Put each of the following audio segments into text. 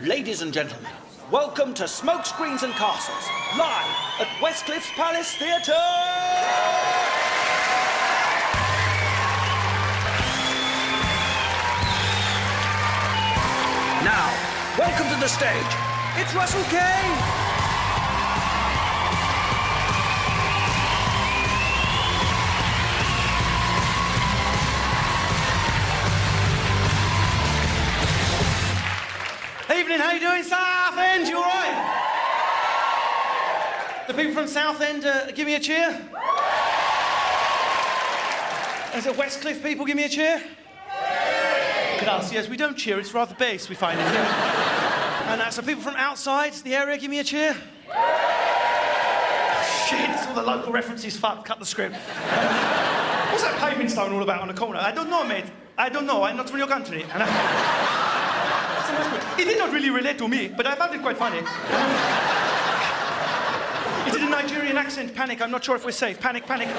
Ladies and gentlemen, welcome to Smokescreens and Castles, live at Westcliffe's Palace Theatre! Now, welcome to the stage. It's Russell Kane! Evening, how you doing, Southend? You all right? The people from Southend, give me a cheer. Is it Westcliff people, give me a cheer? Yes, we don't cheer, it's rather bass, we find it. And so people from outside the area, give me a cheer. Shit, all the local references, fuck, cut the script. What's that paving stone all about on the corner? I don't know, mate. I don't know, I'm not from your country. It did not really relate to me, but I found it quite funny. He did a Nigerian accent. Panic, I'm not sure if we're safe. Panic, panic.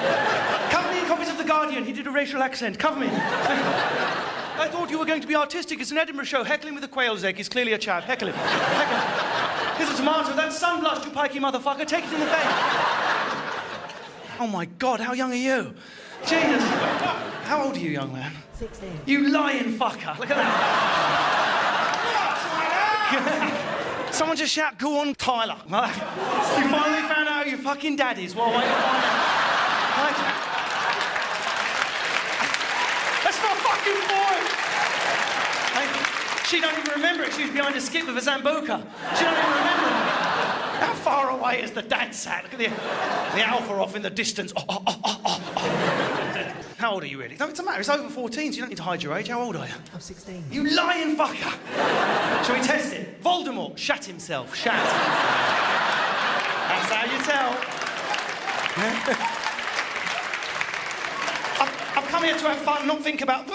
Cover me in copies of The Guardian. He did a racial accent. Cover me. I thought you were going to be artistic. It's an Edinburgh show. Heckling with a quail's egg. He's clearly a chav. Heckle him. Heckle him. Here's a tomato. That's sunblush, you pikey motherfucker. Take it in the face. Oh, my God. How young are you? Jesus. How old are you, young man? 16. You lying fucker. Look at that. Someone just shout, go on, Tyler. You finally found out who your fucking dad is. Well, wait, that's my fucking boy. She don't even remember it. She was behind a skip with a Zambuca. She don't even remember it. How far away is the dad sat? Look at the alpha off in the distance. How old are you really? No, it doesn't matter. It's over 14, so you don't need to hide your age. How old are you? I'm 16. You lying fucker! Shall we test it? Voldemort shat himself. Shat himself. That's how you tell. I've come here to have fun, not think about...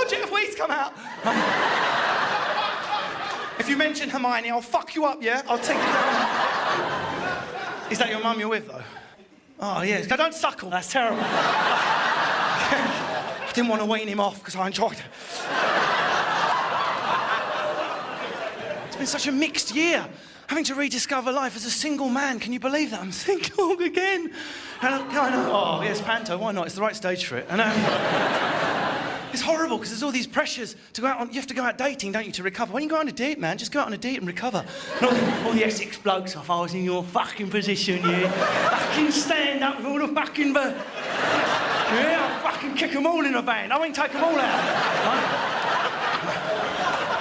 Object of weeds come out. If you mention Hermione, I'll fuck you up, yeah? I'll take you down. Is that your mum you're with, though? Oh, yes. No, don't suckle. That's terrible. I didn't want to wean him off because I enjoyed it. It's been such a mixed year. Having to rediscover life as a single man. Can you believe that? I'm single again. And I know. Oh, yes, panto. Why not? It's the right stage for it. I know. It's horrible because there's all these pressures to go out on... You have to go out dating, don't you, to recover. When you go on a date, man, just go out on a date and recover. All the Essex blokes, if I was in your fucking position, yeah. Fucking stand up with all the fucking... Yeah, I'll fucking kick them all in a van. I won't take them all out. Right?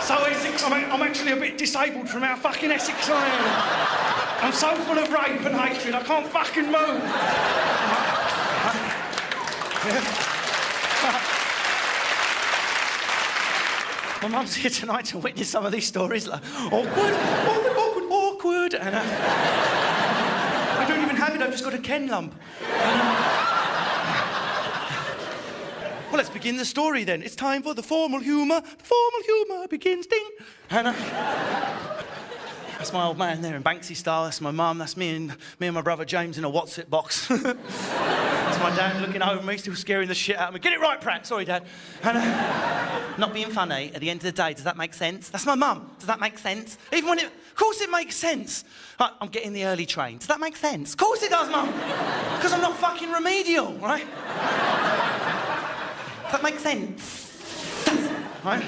So Essex, I'm actually a bit disabled from how fucking Essex I am. I'm so full of rape and hatred, I can't fucking move. My mum's here tonight to witness some of these stories, like, awkward, and I don't even have it, I've just got a Ken lump. Well, let's begin the story then. It's time for the formal humour. The formal humour begins, ding. And that's my old man there in Banksy style, that's my mum, that's me and my brother James in a What's-It box. That's my dad looking over me, still scaring the shit out of me. Get it right, Pratt. Sorry, Dad. And, not being funny, at the end of the day, does that make sense? That's my mum. Does that make sense? Even when it... Of course it makes sense. Right, I'm getting the early train. Does that make sense? Of course it does, Mum. Because I'm not fucking remedial, right? Does that make sense? Right?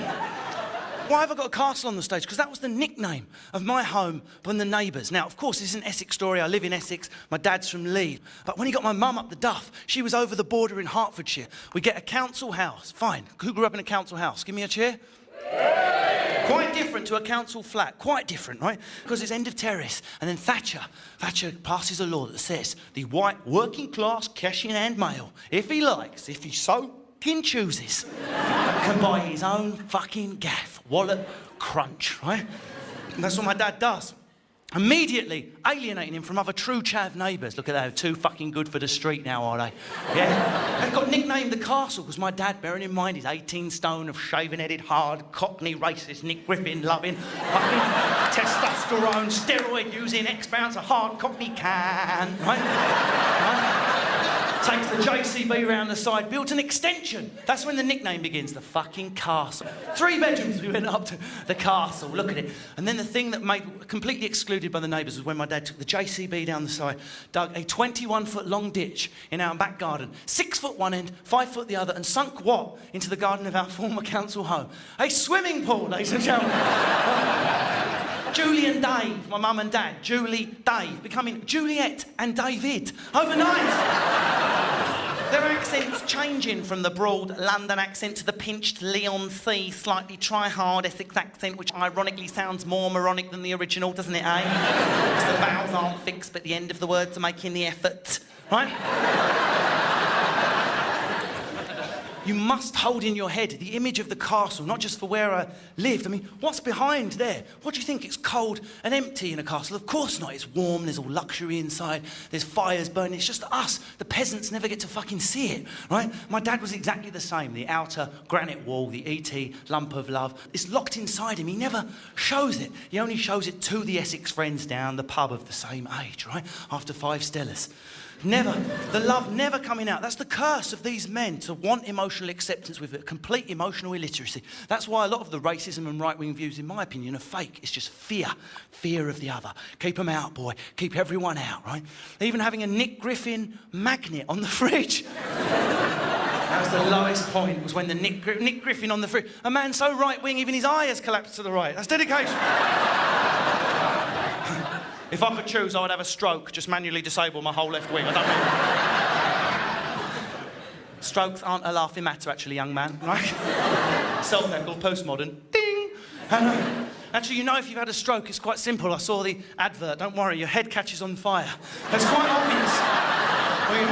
Why have I got a castle on the stage? Because that was the nickname of my home from the neighbours. Now, of course, this is an Essex story. I live in Essex. My dad's from Leeds. But when he got my mum up the duff, she was over the border in Hertfordshire. We get a council house. Fine. Who grew up in a council house? Give me a cheer. Quite different to a council flat. Quite different, right? Because it's end of terrace. And then Thatcher passes a law that says the white working class cash-in-hand male, if he likes, if he so chooses, can buy his own fucking gaff, wallet, crunch, right? And that's what my dad does. Immediately alienating him from other true chav neighbours. Look at that, too fucking good for the street now, are they? Yeah? They've got nicknamed the Castle because my dad, bearing in mind, he's 18 stone of shaven-headed, hard, cockney, racist, Nick Griffin loving, fucking testosterone, steroid using, X-bounce, a hard cockney can, right? Takes the JCB round the side, built an extension. That's when the nickname begins, the fucking castle. 3 bedrooms, we went up to the castle, look at it. And then the thing that made completely excluded by the neighbours was when my dad took the JCB down the side, dug a 21-foot long ditch in our back garden, 6 foot one end, 5 foot the other, and sunk what into the garden of our former council home? A swimming pool, ladies and gentlemen. Julie and Dave, my mum and dad, Julie, Dave, becoming Juliet and David overnight. Their accents changing from the broad London accent to the pinched Leon C, slightly try-hard Essex accent, which ironically sounds more moronic than the original, doesn't it, eh? Because the vowels aren't fixed, but the end of the words are making the effort, right? You must hold in your head the image of the castle, not just for where I lived. I mean, what's behind there? What do you think? It's cold and empty in a castle? Of course not. It's warm, there's all luxury inside, there's fires burning. It's just us, the peasants, never get to fucking see it, right? My dad was exactly the same. The outer granite wall, the E.T. lump of love, it's locked inside him. He never shows it. He only shows it to the Essex friends down the pub of the same age, right? After 5 Stellas. Never. The love never coming out. That's the curse of these men, to want emotional acceptance with a complete emotional illiteracy. That's why a lot of the racism and right-wing views, in my opinion, are fake. It's just fear. Fear of the other. Keep them out, boy. Keep everyone out, right? Even having a Nick Griffin magnet on the fridge. That was the lowest point, was when the Nick Griffin on the fridge. A man so right-wing, even his eye has collapsed to the right. That's dedication. If I could choose, I would have a stroke, just manually disable my whole left wing. I don't know. Strokes aren't a laughing matter, actually, young man, right? Self-echoed, postmodern. Ding! And, actually, you know if you've had a stroke, it's quite simple. I saw the advert. Don't worry, your head catches on fire. It's quite obvious. I mean,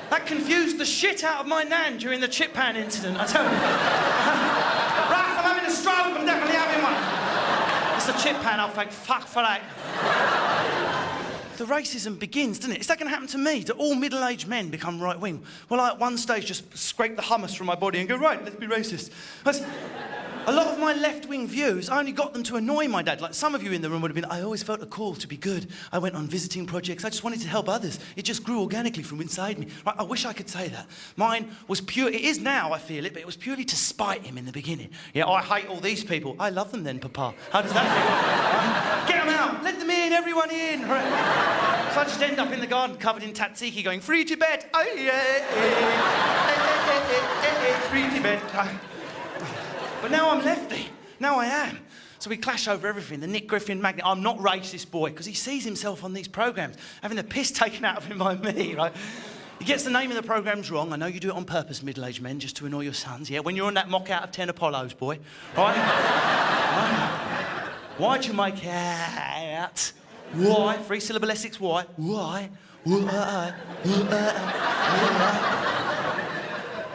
that confused the shit out of my nan during the chip pan incident, I tell you. Ralph, I'm having a stroke. I'm definitely having one. It's a chip pan, I'll thank fuck for that. The racism begins, doesn't it? Is that going to happen to me? Do all middle-aged men become right-wing? Well, I at one stage just scrape the hummus from my body and go, right, let's be racist. A lot of my left-wing views, I only got them to annoy my dad. Like some of you in the room would have been, I always felt a call to be good. I went on visiting projects. I just wanted to help others. It just grew organically from inside me. Right, I wish I could say that. Mine was pure, it is now, I feel it, but it was purely to spite him in the beginning. Yeah, I hate all these people. I love them then, Papa. How does that feel? Get them out. Let them in, everyone in. Right. So I just end up in the garden covered in tzatziki going, free Tibet. Free Tibet. But now I'm lefty. Now I am. So we clash over everything. The Nick Griffin magnet. I'm not racist, boy, because he sees himself on these programmes, having the piss taken out of him by me, right? He gets the name of the programmes wrong. I know you do it on purpose, middle-aged men, just to annoy your sons, yeah? When you're on that mock out of 10 Apollos, boy, right? Why'd you make out? Why? 3-syllable Essex, why? Why?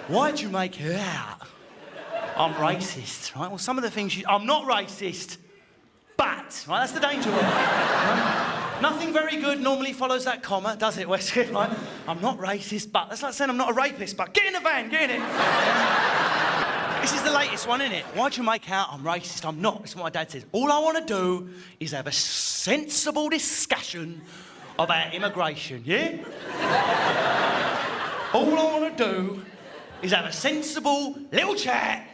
Why'd you make out? I'm racist, right? Well, some of the things I'm not racist, but, right? That's the danger of it, right? Nothing very good normally follows that comma, does it, Westcliff, right? I'm not racist, but. That's like saying I'm not a rapist, but. Get in the van, get in it. This is the latest one, isn't it? Why'd you make out I'm racist? I'm not. It's what my dad says. All I want to do is have a sensible discussion about immigration, yeah? All I want to do is have a sensible little chat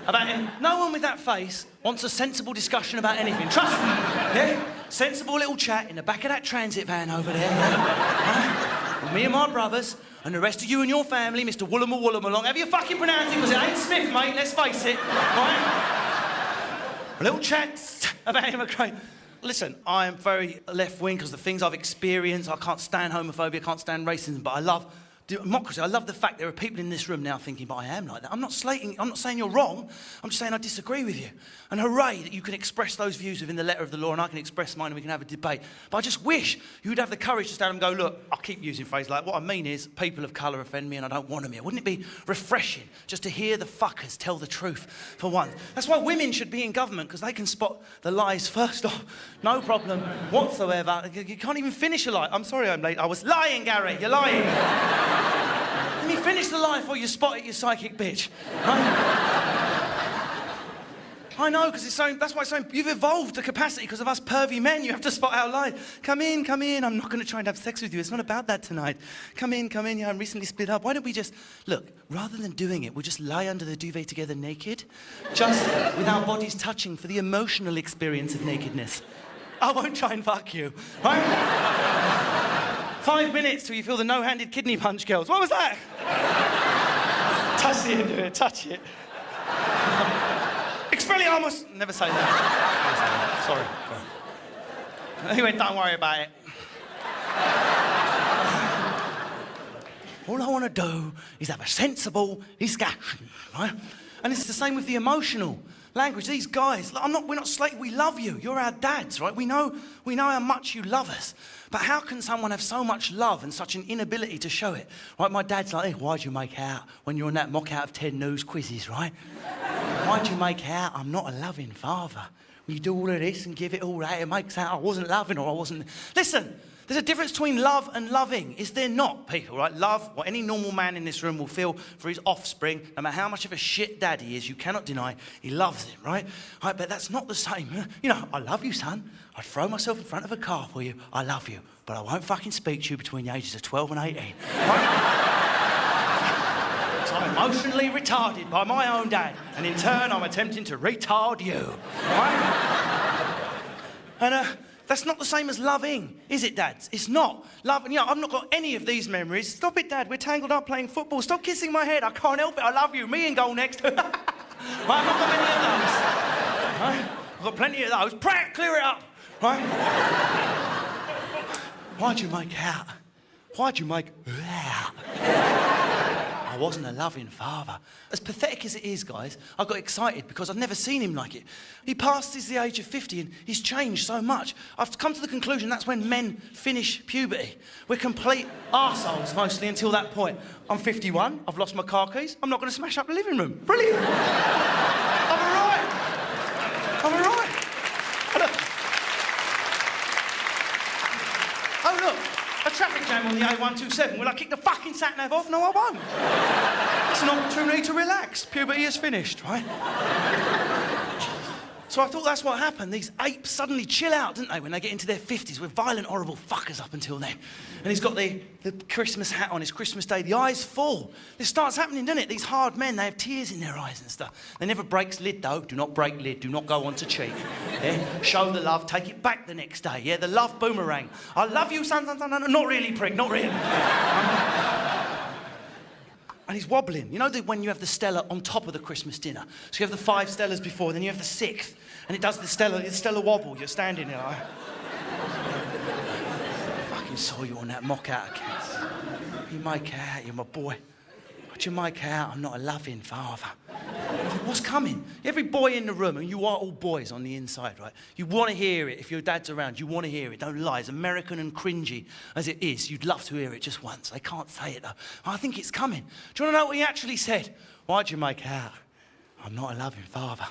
about him. No one with that face wants a sensible discussion about anything. Trust me, yeah? Sensible little chat in the back of that transit van over there, yeah? With me and my brothers, and the rest of you and your family, Mr. Woolham along. Have you fucking pronounced it? Because it ain't Smith, mate, let's face it, right? A little chat about immigration. Listen, I am very left-wing because the things I've experienced, I can't stand homophobia, I can't stand racism, but I love democracy. I love the fact there are people in this room now thinking, but I am like that. I'm not saying you're wrong. I'm just saying I disagree with you. And hooray that you can express those views within the letter of the law and I can express mine and we can have a debate. But I just wish you would have the courage to stand and go, look, I keep using phrases like, what I mean is people of colour offend me and I don't want them here. Wouldn't it be refreshing just to hear the fuckers tell the truth for once? That's why women should be in government, because they can spot the lies first off. No problem whatsoever. You can't even finish a lie. I'm sorry I'm late. I was lying, Gary. You're lying. Let me finish the lie before you spot it, you psychic bitch. Right? I know, because that's why it's so... You've evolved the capacity because of us pervy men. You have to spot our line. Come in. I'm not going to try and have sex with you. It's not about that tonight. Come in. Yeah, I'm recently split up. Why don't we just... Look, rather than doing it, we'll just lie under the duvet together naked. Just with our bodies touching for the emotional experience of nakedness. I won't try and fuck you, right? 5 minutes till you feel the no-handed kidney punch, girls. What was that? Touch the end of it, touch it. Expelliarmus! Never say that. Sorry. Anyway, don't worry about it. All I want to do is have a sensible discussion, right? And it's the same with the emotional language. These guys, we're not slated, we love you. You're our dads, right? We know how much you love us. But how can someone have so much love and such an inability to show it? Right, my dad's like, hey, why'd you make out when you're on that mock out of 10 news quizzes, right? Why'd you make out I'm not a loving father? When you do all of this and give it all that, it makes out I wasn't loving or I wasn't... Listen, there's a difference between love and loving, is there not, people, right? Love, what any normal man in this room will feel for his offspring, no matter how much of a shit dad he is, you cannot deny he loves him, right? Right, but that's not the same. You know, I love you, son. I'd throw myself in front of a car for you. I love you. But I won't fucking speak to you between the ages of 12 and 18. Right? So I'm emotionally retarded by my own dad, and in turn, I'm attempting to retard you, right? And, that's not the same as loving, is it, dads? It's not. Love, you know, I've not got any of these memories. Stop it, Dad. We're tangled up playing football. Stop kissing my head. I can't help it. I love you. Me and goal next. Right, I've not got many of those. Right? I've got plenty of those. Pratt, clear it up. Right? Why'd you make out? Why'd you make out? I wasn't a loving father. As pathetic as it is, guys, I got excited because I'd never seen him like it. He passed the age of 50 and he's changed so much. I've come to the conclusion that's when men finish puberty. We're complete arseholes mostly until that point. I'm 51, I've lost my car keys, I'm not going to smash up the living room. Brilliant. I'm all right. Oh, look. A traffic jam on the A127. Will I kick the fucking sat-nav off? No, I won't. It's an opportunity to relax. Puberty is finished, right? So I thought that's what happened. These apes suddenly chill out, didn't they, when they get into their 50s? We're violent, horrible fuckers up until then. And he's got the Christmas hat on, his Christmas day, the eyes full. This starts happening, doesn't it? These hard men, they have tears in their eyes and stuff. They never breaks lid, though. Do not break lid. Do not go onto cheek. Yeah? Show the love. Take it back the next day. Yeah, the love boomerang. I love you, son. Not really, prick. Not really. And he's wobbling. You know when you have the Stella on top of the Christmas dinner? So you have the 5 Stellas before, then you have the 6th, and it does the Stella wobble. You're standing there like... I fucking saw you on that mock-out, kids. You make out, you're my boy. What you make out, I'm not a loving father. What's coming? Every boy in the room, and you are all boys on the inside, right? You want to hear it. If your dad's around, you want to hear it. Don't lie. As American and cringy as it is, you'd love to hear it just once. They can't say it, though. I think it's coming. Do you want to know what he actually said? Why'd you make out? I'm not a loving father.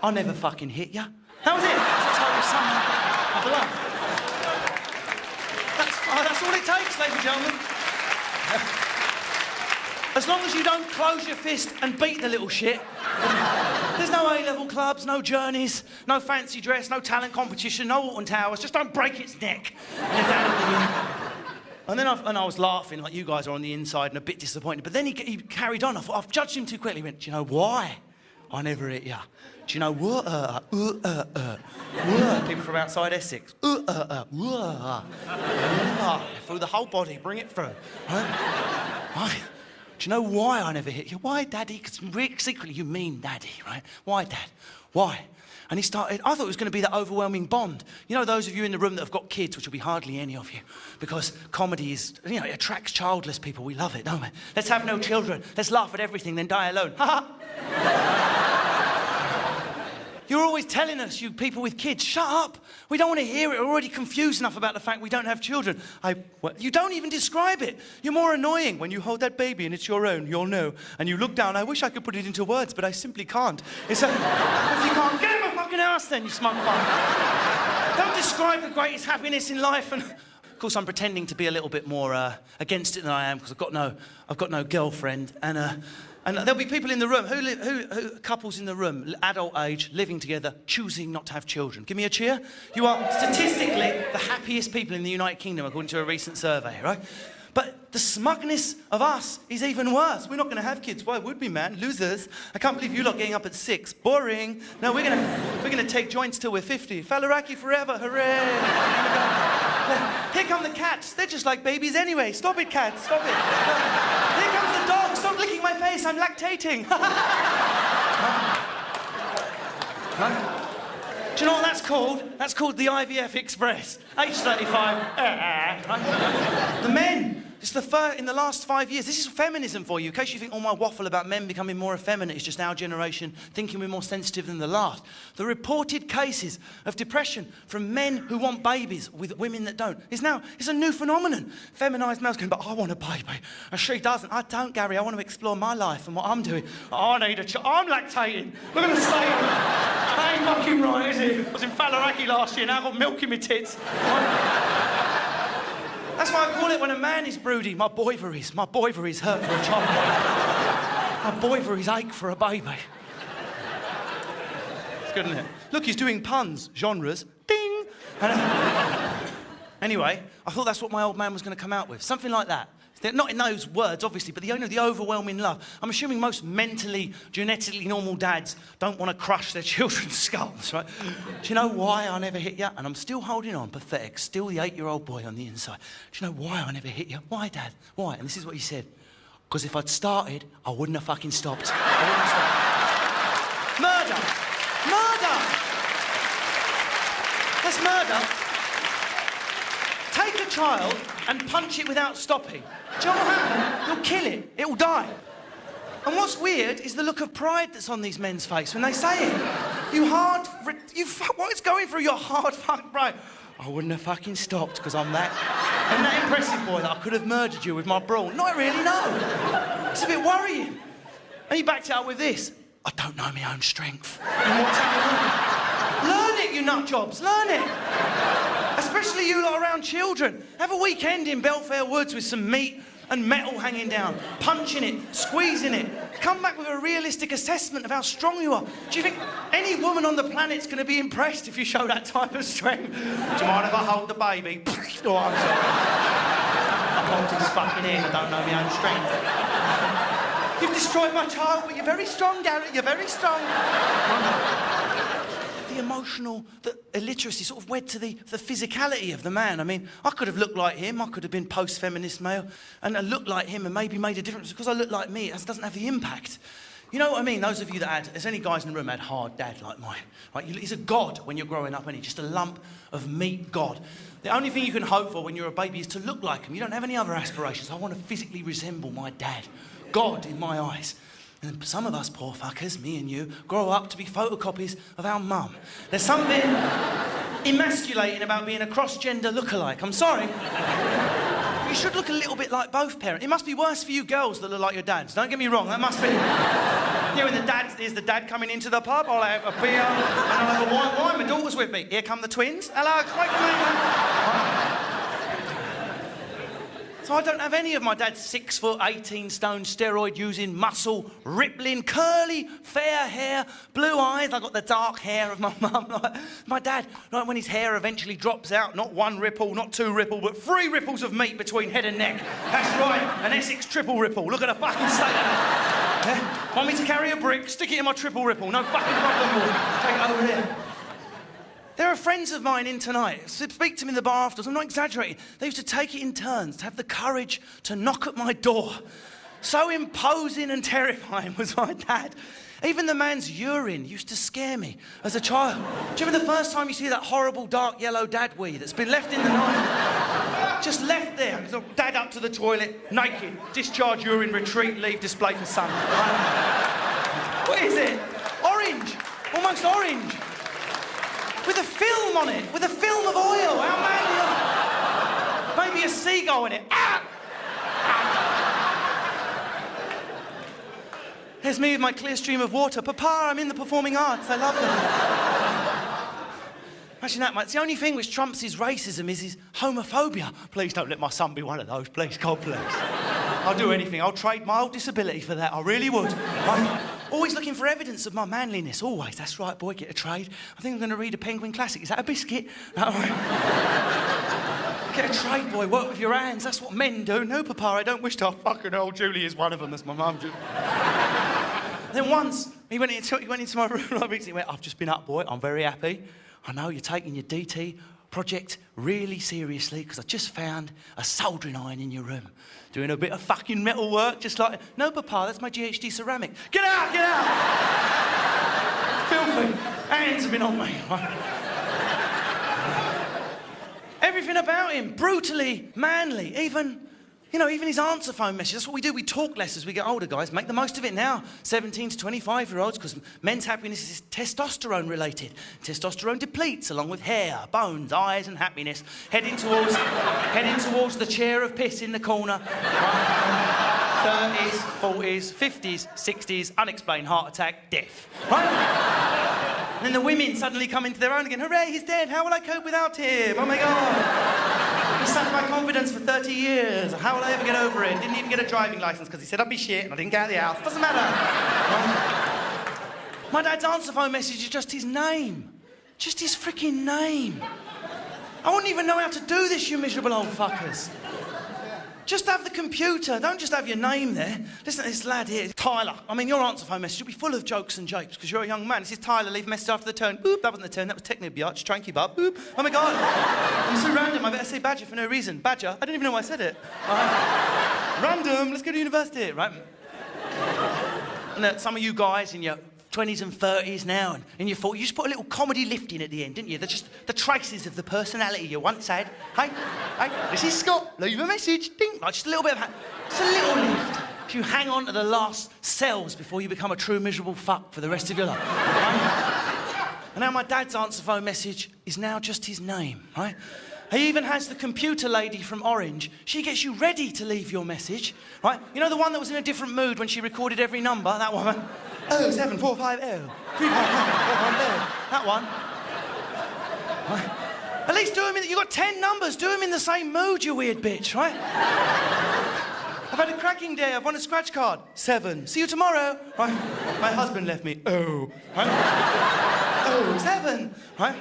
I never fucking hit you. That was it. That's a total sum of love. That's all it takes, ladies and gentlemen. As long as you don't close your fist and beat the little shit. There's no A-level clubs, no journeys, no fancy dress, no talent competition, no Alton Towers. Just don't break its neck. And then I was laughing like you guys are on the inside and a bit disappointed. But then he carried on. I thought, I've judged him too quickly. He went, do you know why I never hit you? Do you know what? People from outside Essex. Through the whole body, bring it through. Right? Do you know why I never hit you? Why, Daddy? Because secretly you mean Daddy, right? Why, Dad? Why? And he started, I thought it was going to be that overwhelming bond. You know, those of you in the room that have got kids, which will be hardly any of you, because comedy is, you know, it attracts childless people. We love it, don't we? Let's have no children. Let's laugh at everything, then die alone. Ha ha! You're always telling us, you people with kids, shut up. We don't want to hear it. We're already confused enough about the fact we don't have children. You don't even describe it. You're more annoying. When you hold that baby and it's your own, you'll know. And you look down, I wish I could put it into words, but I simply can't. It's a, if you can't, get in my fucking house then, you smug fuck. Don't describe the greatest happiness in life. And of course, I'm pretending to be a little bit more against it than I am, because I've got no girlfriend. And And there'll be people in the room, who couples in the room, adult age, living together, choosing not to have children. Give me a cheer. You are statistically the happiest people in the United Kingdom, according to a recent survey, right? But the smugness of us is even worse. We're not going to have kids. Why would we, man? Losers. I can't believe you lot getting up at 6. Boring. No, we're gonna take joints till we're 50. Falaraki forever. Hooray. Here come the cats. They're just like babies anyway. Stop it, cats. Stop it. Here comes the dog. Stop licking my face. I'm lactating. Huh? Do you know what that's called? That's called the IVF Express. Age 35. The men. It's in the last 5 years. This is feminism for you. In case you think all my waffle about men becoming more effeminate is just our generation thinking we're more sensitive than the last. The reported cases of depression from men who want babies with women that don't it's a new phenomenon. Feminised males going, but I want a baby. And she doesn't. I don't, Gary. I want to explore my life and what I'm doing. I need a child. I'm lactating. Look at the state of it. That ain't fucking right, is it? I was in Falaraki last year, now I've got milk in my tits. That's why I call it when a man is broody, my boiveries hurt for a child. My boiveries ache for a baby. It's good, isn't it? Look, he's doing puns, genres, ding. Anyway, I thought that's what my old man was going to come out with, something like that. Not in those words, obviously, but the overwhelming love. I'm assuming most mentally, genetically normal dads don't want to crush their children's skulls, right? Do you know why I never hit you? And I'm still holding on, pathetic, still the 8-year-old boy on the inside. Do you know why I never hit you? Why, Dad? Why? And this is what he said. Because if I'd started, I wouldn't have fucking stopped. I wouldn't have stopped. Murder! Murder! That's murder. Take a child and punch it without stopping. Do you know what happened? You'll kill it. It'll die. And what's weird is the look of pride that's on these men's face when they say it. What is going through your hard fuck brain? I wouldn't have fucking stopped because I'm that impressive boy that I could have murdered you with my brawn. Not really, no. It's a bit worrying. And he backed it up with this. I don't know my own strength. And what's happening? Learn it, you nut jobs. Learn it. Especially you lot around children. Have a weekend in Belfair Woods with some meat and metal hanging down, punching it, squeezing it. Come back with a realistic assessment of how strong you are. Do you think any woman on the planet's going to be impressed if you show that type of strength? Do you mind if I hold the baby? Oh, I'm sorry. I hold his fucking hand. I don't know my own strength. You've destroyed my child, but you're very strong, Garrett. You're very strong. The emotional, the illiteracy sort of wed to the physicality of the man. I mean, I could have looked like him, I could have been post-feminist male, and I looked like him and maybe made a difference. Because I look like me, it doesn't have the impact. You know what I mean? Those of you that there's any guys in the room had hard dad like mine. Right? He's a god when you're growing up, isn't he? Just a lump of meat god. The only thing you can hope for when you're a baby is to look like him. You don't have any other aspirations. I want to physically resemble my dad. God in my eyes. And some of us poor fuckers, me and you, grow up to be photocopies of our mum. There's something emasculating about being a cross-gender lookalike. I'm sorry. You should look a little bit like both parents. It must be worse for you girls that look like your dads. Don't get me wrong, that must be... Yeah, when here's the dad coming into the pub, I'll have a beer and I'll have a white wine. My daughter's with me. Here come the twins. Hello, wait for me. So I don't have any of my dad's 6 foot, 18 stone, steroid using, muscle, rippling, curly, fair hair, blue eyes. I got the dark hair of my mum. My dad, when his hair eventually drops out, not 1 ripple, not 2 ripple, but 3 ripples of meat between head and neck. That's right, an Essex triple ripple. Look at the fucking state of that. Yeah? Want me to carry a brick? Stick it in my triple ripple. No fucking problem, boy. Take it over there. There are friends of mine in tonight. Speak to me in the bar afterwards. I'm not exaggerating. They used to take it in turns, to have the courage to knock at my door. So imposing and terrifying was my dad. Even the man's urine used to scare me as a child. Do you remember the first time you see that horrible dark yellow dad wee that's been left in the night? Just left there. Dad up to the toilet, naked. Discharge urine, retreat, leave, display for sun. What is it? Orange. Almost orange. With a film on it, with a film of oil. How manly. Maybe a seagull in it. Ah! There's me with my clear stream of water. Papa, I'm in the performing arts. I love them. Imagine that, mate. It's the only thing which trumps his racism is his homophobia. Please don't let my son be one of those. Please, God, please. I'll do anything. I'll trade my old disability for that. I really would. I'm always looking for evidence of my manliness. Always. That's right, boy. Get a trade. I think I'm going to read a Penguin Classic. Is that a biscuit? No. Get a trade, boy. Work with your hands. That's what men do. No, Papa, I don't wish to. Fucking hell, Julie is one of them. That's my mum. Then once, he went into my room like this. He went, I've just been up, boy. I'm very happy. I know you're taking your DT project really seriously because I just found a soldering iron in your room. Doing a bit of fucking metal work, just like, no, Papa, that's my GHD ceramic. Get out, get out! Filthy. Hands have been on me. Everything about him, brutally manly. Even his answer phone message. That's what we do. We talk less as we get older, guys. Make the most of it now. 17 to 25-year-olds, because men's happiness is testosterone related. Testosterone depletes along with hair, bones, eyes, and happiness. Heading towards the chair of piss in the corner. 30s, 40s, 50s, 60s, unexplained heart attack, death. Right? And then the women suddenly come into their own again. Hooray, he's dead. How will I cope without him? Oh my God. He sapped my confidence for 30 years. How will I ever get over it? Didn't even get a driving license because he said I'd be shit and I didn't get out of the house. Doesn't matter. My dad's answer phone message is just his name. Just his freaking name. I wouldn't even know how to do this, you miserable old fuckers. Just have the computer. Don't just have your name there. Listen to this lad here, Tyler. I mean, your answer phone message will be full of jokes and japes because you're a young man. This is Tyler. Leave a message after the tone. Boop. That wasn't the tone. That was technically a biatch. Tranky butt. Boop. Oh my God. I'm so random. I better say Badger for no reason. Badger. I didn't even know why I said it. Random. Let's go to university, right? And some of you guys in your 20s and 30s now, and in your 40s, you just put a little comedy lift in at the end, didn't you? They're just the traces of the personality you once had. Hey, this is Scott. Leave a message. Ding. Like just a little bit of just a little lift. You hang on to the last cells before you become a true miserable fuck for the rest of your life. Right? And now my dad's answer phone message is now just his name, right? He even has the computer lady from Orange. She gets you ready to leave your message, right? You know the one that was in a different mood when she recorded every number, that woman? 07450 351 that one. Right. At least do them you got 10 numbers, do them in the same mood, you weird bitch, right? I've had a cracking day, I've won a scratch card. 7. See you tomorrow. Right? My husband left me. Oh. Right? 7. Right?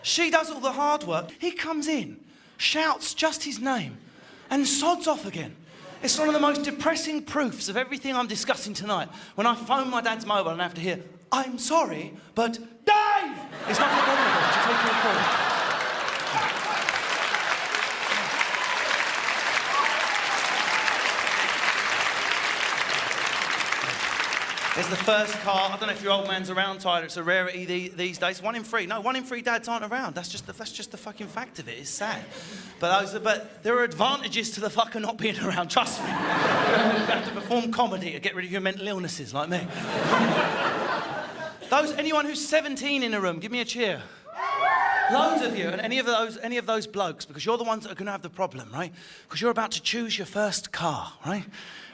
She does all the hard work. He comes in, shouts just his name, and sods off again. It's one of the most depressing proofs of everything I'm discussing tonight. When I phone my dad's mobile and I have to hear, I'm sorry, but Dave! It's not available to take your call. There's the first car. I don't know if your old man's around, Tyler. It's a rarity these days. 1 in 3. No, 1 in 3 dads aren't around. That's just the fucking fact of it. It's sad. But there are advantages to the fucker not being around. Trust me. You have to perform comedy to get rid of your mental illnesses like me. Anyone who's 17 in a room, give me a cheer. Loads of you, and any of those blokes, because you're the ones that are going to have the problem, right? Because you're about to choose your first car, right?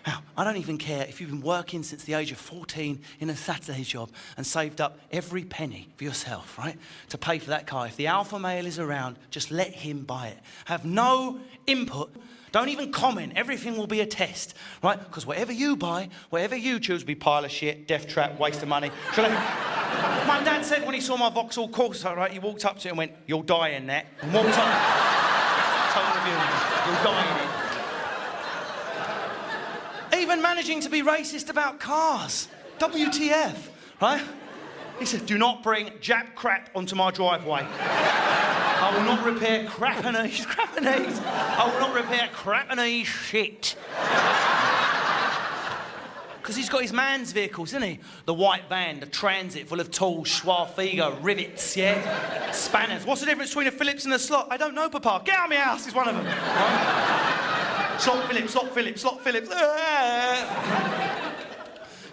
Now, I don't even care if you've been working since the age of 14 in a Saturday job and saved up every penny for yourself, right, to pay for that car. If the alpha male is around, just let him buy it. Have no input. Don't even comment. Everything will be a test, right? Because whatever you buy, whatever you choose, will be pile of shit, death trap, waste of money. My dad said when he saw my Vauxhall Corsa, right, he walked up to it and went, "You'll die in that." And walked up. Told him, "You'll die in it." Even managing to be racist about cars. WTF, right? He said, "Do not bring Jap crap onto my driveway. I will not repair Crapanese. I will not repair Crapanese shit." Because he's got his man's vehicles, isn't he? The white van, the Transit full of tools, Schwarfiger, rivets, yeah? Spanners. What's the difference between a Phillips and a slot? I don't know, Papa. Get out of my house is one of them. Right? Slot Phillips.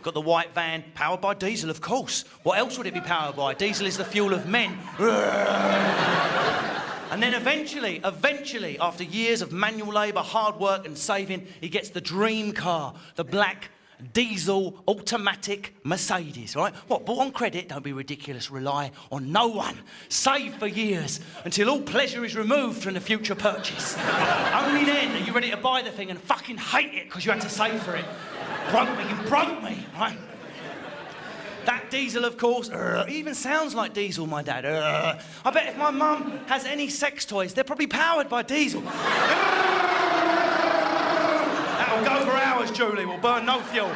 Got the white van, powered by diesel, of course. What else would it be powered by? Diesel is the fuel of men. And then eventually, after years of manual labour, hard work and saving, he gets the dream car, the black diesel, automatic Mercedes, right? What, bought on credit? Don't be ridiculous. Rely on no one. Save for years until all pleasure is removed from the future purchase. Only then are you ready to buy the thing and fucking hate it because you had to save for it. You broke me, right? That diesel, of course, it even sounds like diesel, my dad. I bet if my mum has any sex toys, they're probably powered by diesel. That'll go for hours, Julie. We'll burn no fuel.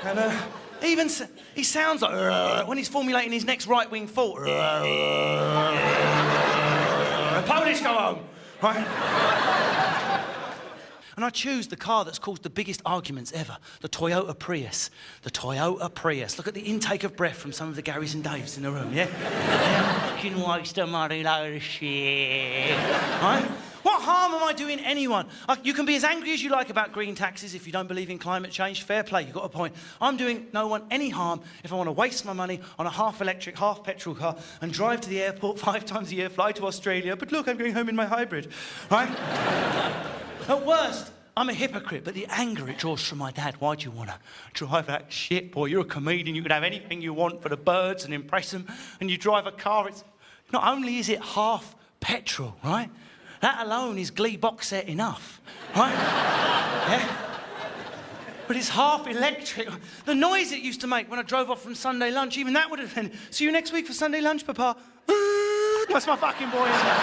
And even he sounds like when he's formulating his next right-wing thought. The police go home, right? And I choose the car that's caused the biggest arguments ever, the Toyota Prius. The Toyota Prius. Look at the intake of breath from some of the Garys and Daves in the room, yeah? Fucking waste of money, load of shit. Right? What harm am I doing anyone? You can be as angry as you like about green taxes if you don't believe in climate change. Fair play, you've got a point. I'm doing no one any harm if I want to waste my money on a half-electric, half-petrol car and drive to the airport 5 times a year, fly to Australia. But look, I'm going home in my hybrid, right? At worst, I'm a hypocrite, but the anger it draws from my dad. Why do you want to drive that shit, boy? You're a comedian. You can have anything you want for the birds and impress them. And you drive a car. It's not only is it half petrol, right? That alone is Glee box set enough, right? Yeah? But it's half electric. The noise it used to make when I drove off from Sunday lunch, even that would have been, see you next week for Sunday lunch, Papa. That's my fucking boy in there.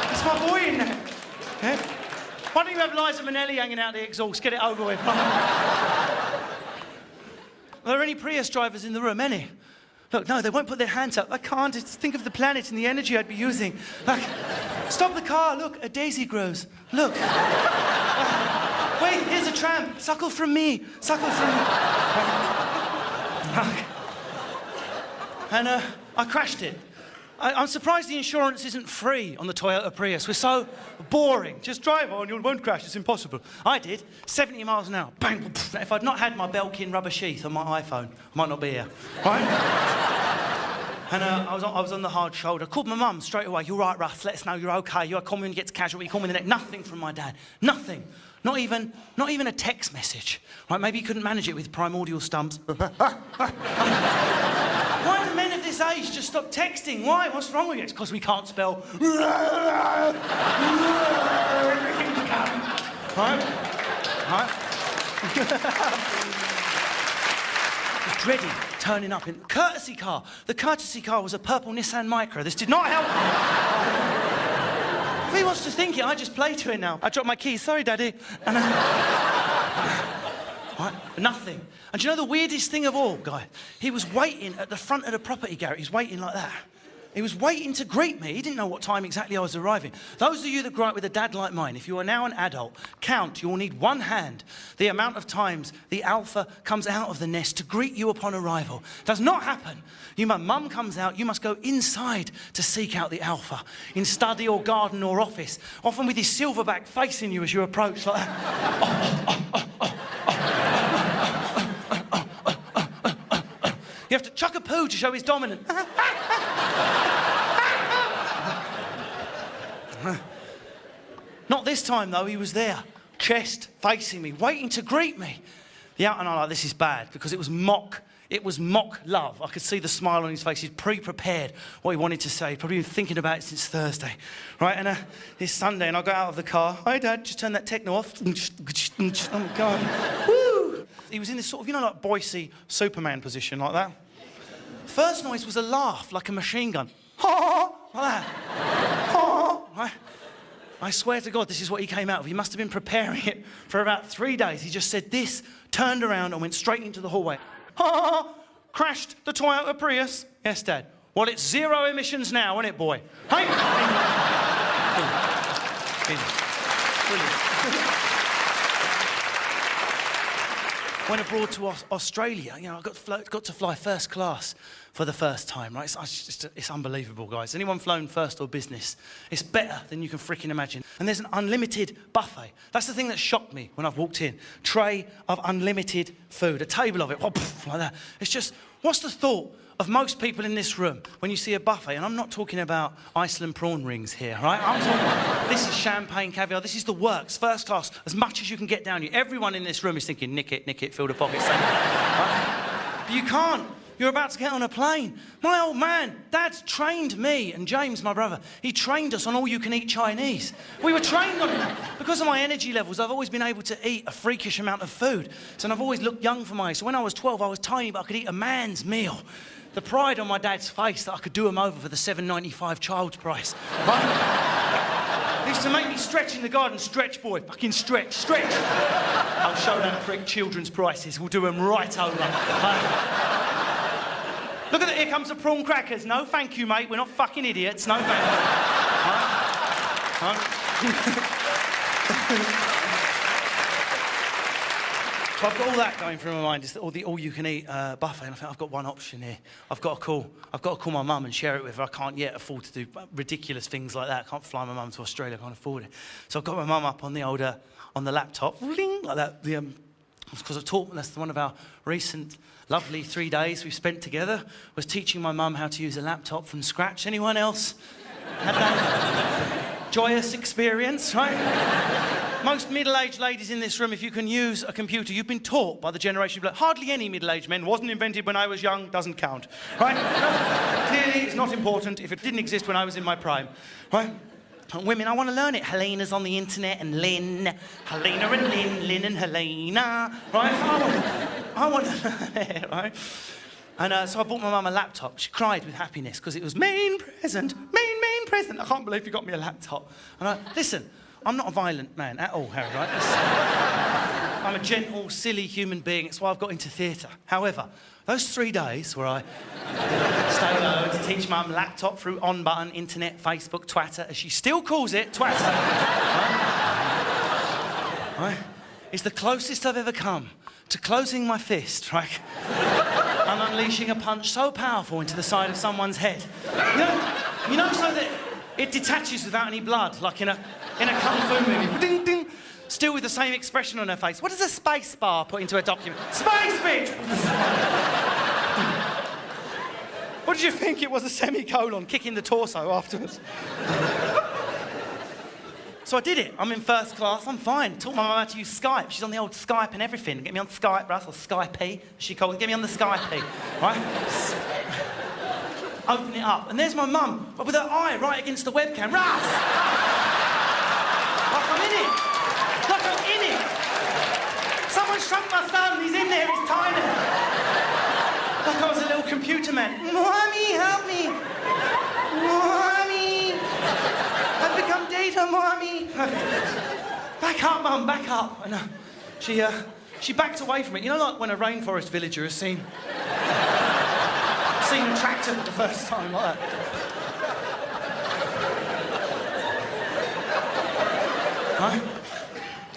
That's my boy in there. Yeah? Why don't you have Liza Minnelli hanging out the exhaust? Get it over with. Are there any Prius drivers in the room? Any? Look, no, they won't put their hands up. I can't. Just think of the planet and the energy I'd be using. Like, stop the car. Look, a daisy grows. Look. Wait, here's a tram. Suckle from me. Suckle from me. And I crashed it. I'm surprised the insurance isn't free on the Toyota Prius. We're so boring. Just drive on, you won't crash. It's impossible. I did. 70 miles an hour. Bang. If I'd not had my Belkin rubber sheath on my iPhone, I might not be here. Right? And I was on the hard shoulder. Called my mum straight away. You're right, Russ. Let us know you're okay. You call me when you get to casualty. You call me the next. Nothing from my dad. Nothing. Not even a text message. Right? Maybe he couldn't manage it with primordial stumps. Why do men of this age just stop texting? Why? What's wrong with you? It's because we can't spell. Right? Right? Dreading turning up in courtesy car. The courtesy car was a purple Nissan Micra. This did not help me. If he wants to think it, I just play to it now. I dropped my keys. Sorry, Daddy. And right? Nothing. And do you know the weirdest thing of all, guy? He was waiting at the front of the property garage. He's waiting like that. He was waiting to greet me. He didn't know what time exactly I was arriving. Those of you that grew up with a dad like mine, if you are now an adult, count, you will need one hand the amount of times the alpha comes out of the nest to greet you upon arrival. Does not happen. Mum comes out, you must go inside to seek out the alpha, in study or garden or office, often with his silverback facing you as you approach like that. You have to chuck a poo to show his dominant. Not this time, though. He was there, chest facing me, waiting to greet me. Yeah, and I'm like, this is bad, because it was mock love. I could see the smile on his face. He'd pre-prepared what he wanted to say. He'd probably been thinking about it since Thursday, right? And it's Sunday, and I got out of the car. Hi, Dad, just turn that techno off. Oh, my God. Woo! He was in this sort of, like Boise Superman position, like that. First noise was a laugh, like a machine gun. Ha! Like that. Ha! Right? I swear to God, this is what he came out of. He must have been preparing it for about 3 days. He just said this, turned around and went straight into the hallway. Ha! Crashed the Toyota Prius. Yes, Dad. Well, it's 0 emissions now, isn't it, boy? Hey! Brilliant. Went abroad to Australia. I got to fly first class for the first time, right? It's unbelievable, guys. Anyone flown first or business? It's better than you can freaking imagine. And there's an unlimited buffet. That's the thing that shocked me when I've walked in. Tray of unlimited food, a table of it, like that. It's just What's the thought of most people in this room when you see a buffet? And I'm not talking about Iceland prawn rings here, right? I'm talking, this is champagne, caviar, this is the works, first class, as much as you can get down you. Everyone in this room is thinking, nick it, fill the pockets. Right? But you can't. You're about to get on a plane. My old man, Dad's trained me, and James, my brother, he trained us on all-you-can-eat Chinese. We were trained on it. Because of my energy levels, I've always been able to eat a freakish amount of food. And I've always looked young for my age. So when I was 12, I was tiny, but I could eat a man's meal. The pride on my dad's face that I could do him over for the $7.95 child's price. Right? He used to make me stretch in the garden. Stretch, boy. Fucking stretch. I'll show that prick children's prices. We'll do them right over. Look at that, here comes the prawn crackers. No, thank you, mate. We're not fucking idiots. No, thank you. So I've got all that going through my mind. It's all-you-can-eat buffet, and I think I've got one option here. I've got to call my mum and share it with her. I can't yet afford to do ridiculous things like that. I can't fly my mum to Australia. I can't afford it. So I've got my mum up on the on the laptop, like that. Because I've taught, that's one of our recent lovely 3 days we've spent together, was teaching my mum how to use a laptop from scratch. Anyone else had that joyous experience, right? Most middle-aged ladies in this room, if you can use a computer, you've been taught by the generation of hardly any middle-aged men. Wasn't invented when I was young, doesn't count, right? No, clearly, it's not important if it didn't exist when I was in my prime, right? Women, I want to learn it. Helena's on the internet and Lynn. Helena and Lynn and Helena. Right? I want to learn it, right? And so I bought my mum a laptop. She cried with happiness because it was main present. Main present. I can't believe you got me a laptop. And listen, I'm not a violent man at all, Harry, right? I'm a gentle, silly human being. It's why I've got into theatre. However, those 3 days where I stay alone to teach mum laptop through on-button, internet, Facebook, Twitter, as she still calls it, Twitter. Right? It's the closest I've ever come to closing my fist, right? And unleashing a punch so powerful into the side of someone's head. You know, so that it detaches without any blood, like in a kung fu movie. Ding, ding. Still with the same expression on her face. What does a space bar put into a document? Space, bitch! What did you think it was, a semicolon kicking the torso afterwards? So I did it. I'm in first class. I'm fine. Taught my mum how to use Skype. She's on the old Skype and everything. Get me on Skype, Russ, or Skype, she calls it. Get me on the Skype, right? Open it up. And there's my mum, but with her eye right against the webcam. Russ! Like I'm in it. Like I'm in it. Someone shrunk my son. He's in there. He's tiny. Like I was a little computer man. Mommy, help me. Mommy. I've become data, Mommy. Back up, Mum, back up. And she backed away from it. You know, like when a rainforest villager has seen a tractor for the first time, like that. Right?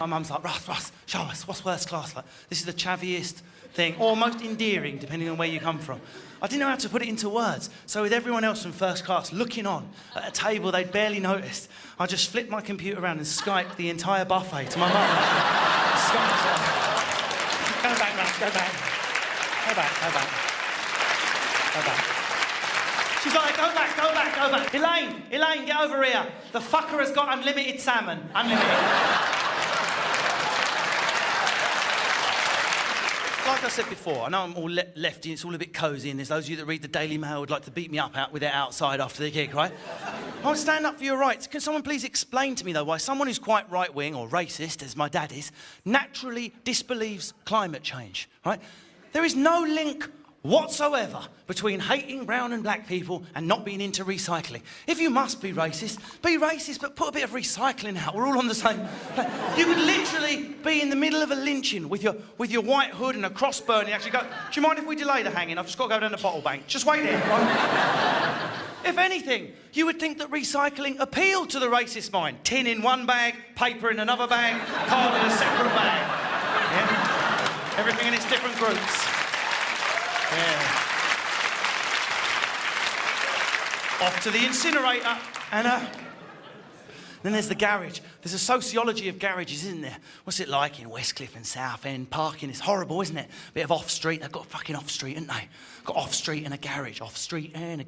My mum's like, Russ, show us, what's first class like? This is the chaviest thing, or most endearing, depending on where you come from. I didn't know how to put it into words, so with everyone else from first class looking on at a table they'd barely noticed, I just flipped my computer around and Skyped the entire buffet to my mum. Go back, Russ, go back. Go back. She's like, go back. Elaine, get over here. The fucker has got unlimited salmon. Unlimited. Like I said before, I know I'm all lefty, it's all a bit cosy, and there's those of you that read the Daily Mail would like to beat me up out with it outside after the gig, right? I want to stand up for your rights. Can someone please explain to me, though, why someone who's quite right-wing, or racist, as my dad is, naturally disbelieves climate change, right? There is no link whatsoever between hating brown and black people and not being into recycling. If you must be racist, but put a bit of recycling out. We're all on the same. You could literally be in the middle of a lynching with your white hood and a crossbow and you actually go, do you mind if we delay the hanging? I've just got to go down the bottle bank. Just wait there, right? If anything, you would think that recycling appealed to the racist mind. Tin in one bag, paper in another bag, card in a separate bag. Yeah? Everything in its different groups. Yeah. Off to the incinerator and Then there's the garage. There's a sociology of garages, isn't there? What's it like in Westcliff and Southend? Parking is horrible, isn't it? Bit of off-street. They've got a fucking off-street, haven't they? Got off-street and a garage. Off-street and a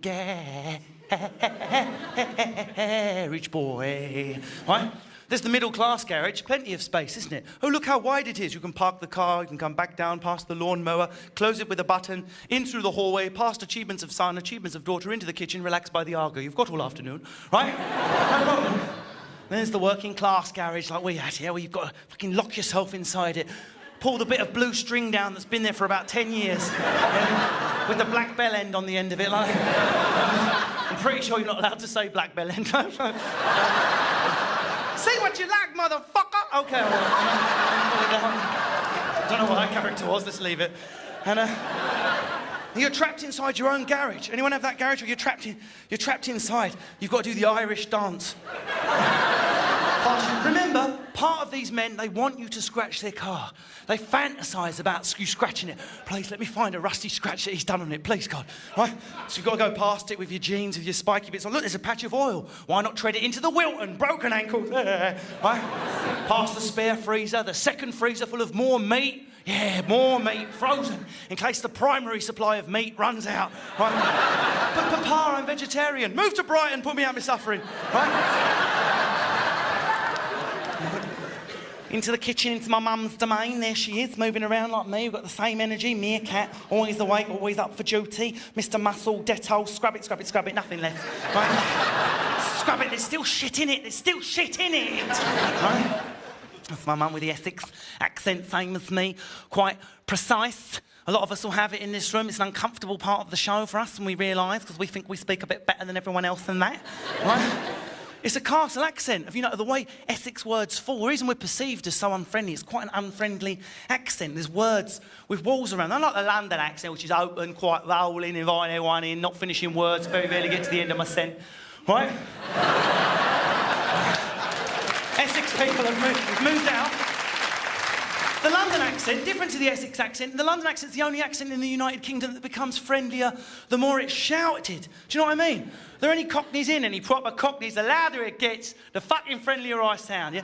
garage, boy. Right? There's the middle-class garage, plenty of space, isn't it? Oh, look how wide it is. You can park the car, you can come back down past the lawnmower, close it with a button, in through the hallway, past achievements of son, achievements of daughter, into the kitchen, relax by the Argo. You've got all afternoon, right? No problem. There's the working-class garage like we had here, where you've got to fucking lock yourself inside it, pull the bit of blue string down that's been there for about 10 years, with the black bell end on the end of it. Like, I'm pretty sure you're not allowed to say black bell end. Say what you like, motherfucker! Okay, all right. Don't know what that character was, let's leave it. And you're trapped inside your own garage. Anyone have that garage where you're trapped inside? You've got to do the Irish dance. Remember, part of these men, they want you to scratch their car. They fantasize about you scratching it. Please, let me find a rusty scratch that he's done on it, please, God. Right? So you've got to go past it with your jeans, with your spiky bits on. Look, there's a patch of oil. Why not tread it into the Wilton? Broken ankle. Right? Past the spare freezer, the second freezer full of more meat. Yeah, more meat, frozen, in case the primary supply of meat runs out. Right? But Papa, I'm vegetarian. Move to Brighton, put me out of my suffering. Right? Into the kitchen, into my mum's domain. There she is, moving around like me. We've got the same energy. Meerkat, always awake, always up for duty. Mr. Muscle, Dettol, scrub it, scrub it, scrub it. Nothing left. Right? Scrub it, there's still shit in it. There's still shit in it. Right? That's my mum with the Essex accent, same as me. Quite precise. A lot of us will have it in this room. It's an uncomfortable part of the show for us, and we realise, because we think we speak a bit better than everyone else than that. Right? It's a castle accent. If you know the way Essex words fall, the reason we're perceived as so unfriendly, it's quite an unfriendly accent. There's words with walls around. Unlike the London accent, which is open, quite rolling, inviting everyone in, not finishing words, very rarely get to the end of my sentence. Right? Essex people have moved out. The London accent, different to the Essex accent, the London accent's the only accent in the United Kingdom that becomes friendlier the more it's shouted. Do you know what I mean? There are any cockneys in, any proper cockneys, the louder it gets, the fucking friendlier I sound, yeah?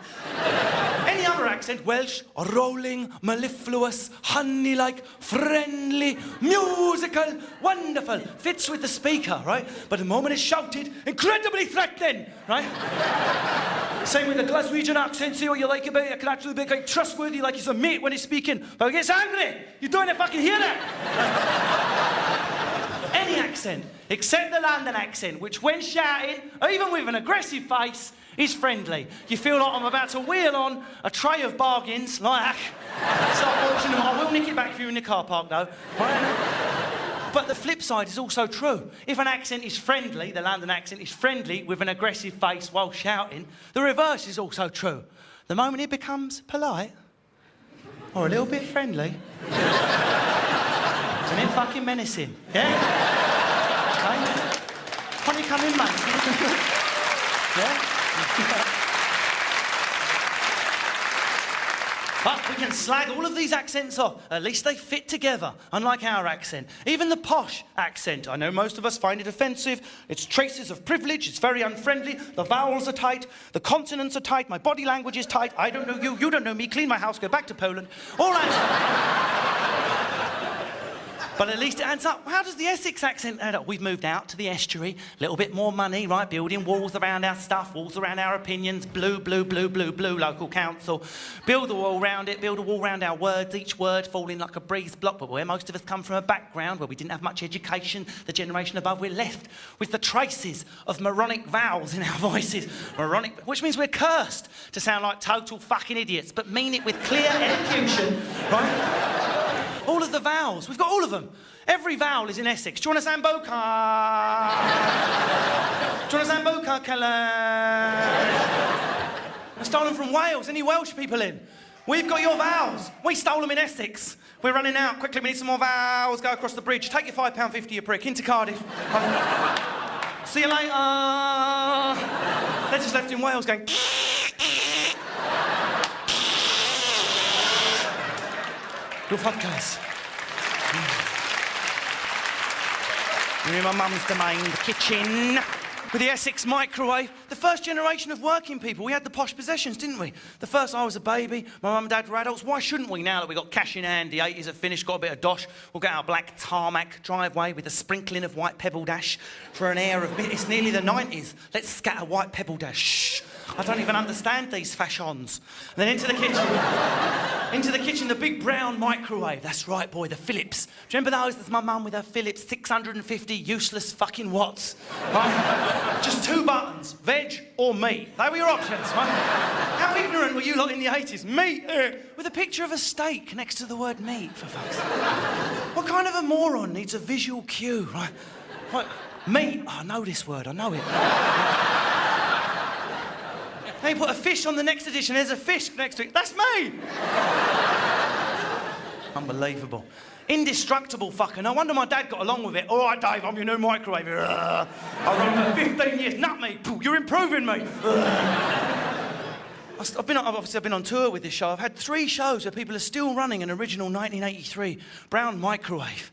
Any other accent, Welsh, rolling, mellifluous, honey-like, friendly, musical, wonderful, fits with the speaker, right? But the moment it's shouted, incredibly threatening, right? Same with the Glaswegian accent, see what you like about it, it can actually be quite trustworthy, like he's a mate when he's speaking, but he gets angry, you don't fucking hear that. Any accent, except the London accent, which when shouted, even with an aggressive face, is friendly. You feel like I'm about to wheel on a tray of bargains, like, start watching them. I will nick it back for you in the car park, though. Right? But the flip side is also true. If an accent is friendly, the London accent is friendly with an aggressive face while shouting, the reverse is also true. The moment it becomes polite, or a little bit friendly, and then fucking menacing, yeah? Okay? Why don't you come in, mate? Yeah? But we can slag all of these accents off. At least they fit together, unlike our accent. Even the posh accent. I know most of us find it offensive. It's traces of privilege. It's very unfriendly. The vowels are tight. The consonants are tight. My body language is tight. I don't know you. You don't know me. Clean my house. Go back to Poland. All that. But at least it adds up. How does the Essex accent add up? We've moved out to the estuary, a little bit more money, right? Building walls around our stuff, walls around our opinions, blue, blue, blue, blue, blue, local council. Build a wall around it, build a wall around our words, each word falling like a breeze block. But where most of us come from a background where we didn't have much education, the generation above, we're left with the traces of moronic vowels in our voices. Moronic, which means we're cursed to sound like total fucking idiots, but mean it with clear elocution, right? All of the vowels, we've got all of them. Every vowel is in Essex. Do you want a Sambuca? Do you want a Sambuca, Kellen? We're stolen from Wales. Any Welsh people in? We've got your vowels. We stole them in Essex. We're running out. Quickly, we need some more vowels. Go across the bridge. Take your £5.50, you prick. Into Cardiff. See you later. They're just left in Wales going... Your fuckers. You're in my mum's domain, the kitchen. With the Essex microwave, the first generation of working people, we had the posh possessions, didn't we? The first I was a baby, my mum and dad were adults. Why shouldn't we now that we got cash in hand, the 80s have finished, got a bit of dosh? We'll get our black tarmac driveway with a sprinkling of white pebble dash for an air of... It's nearly the 90s. Let's scatter white pebble dash. Shh. I don't even understand these fashions. And then into the kitchen. Into the kitchen, the big brown microwave. That's right, boy, the Philips. Do you remember those? That's my mum with her Philips 650 useless fucking watts. Right? Just 2 buttons, veg or meat. They were your options, right? How ignorant were you lot in the 80s? Meat, with a picture of a steak next to the word meat, for fuck's sake. What kind of a moron needs a visual cue, right? What? Meat, oh, I know this word, I know it. They put a fish on the next edition, there's a fish next to it. That's me! Unbelievable. Indestructible fucker. No wonder my dad got along with it. All right, Dave, I'm your new microwave. I run for 15 years. Nut me. You're improving me. I've been on tour with this show. I've had 3 shows where people are still running an original 1983 brown microwave.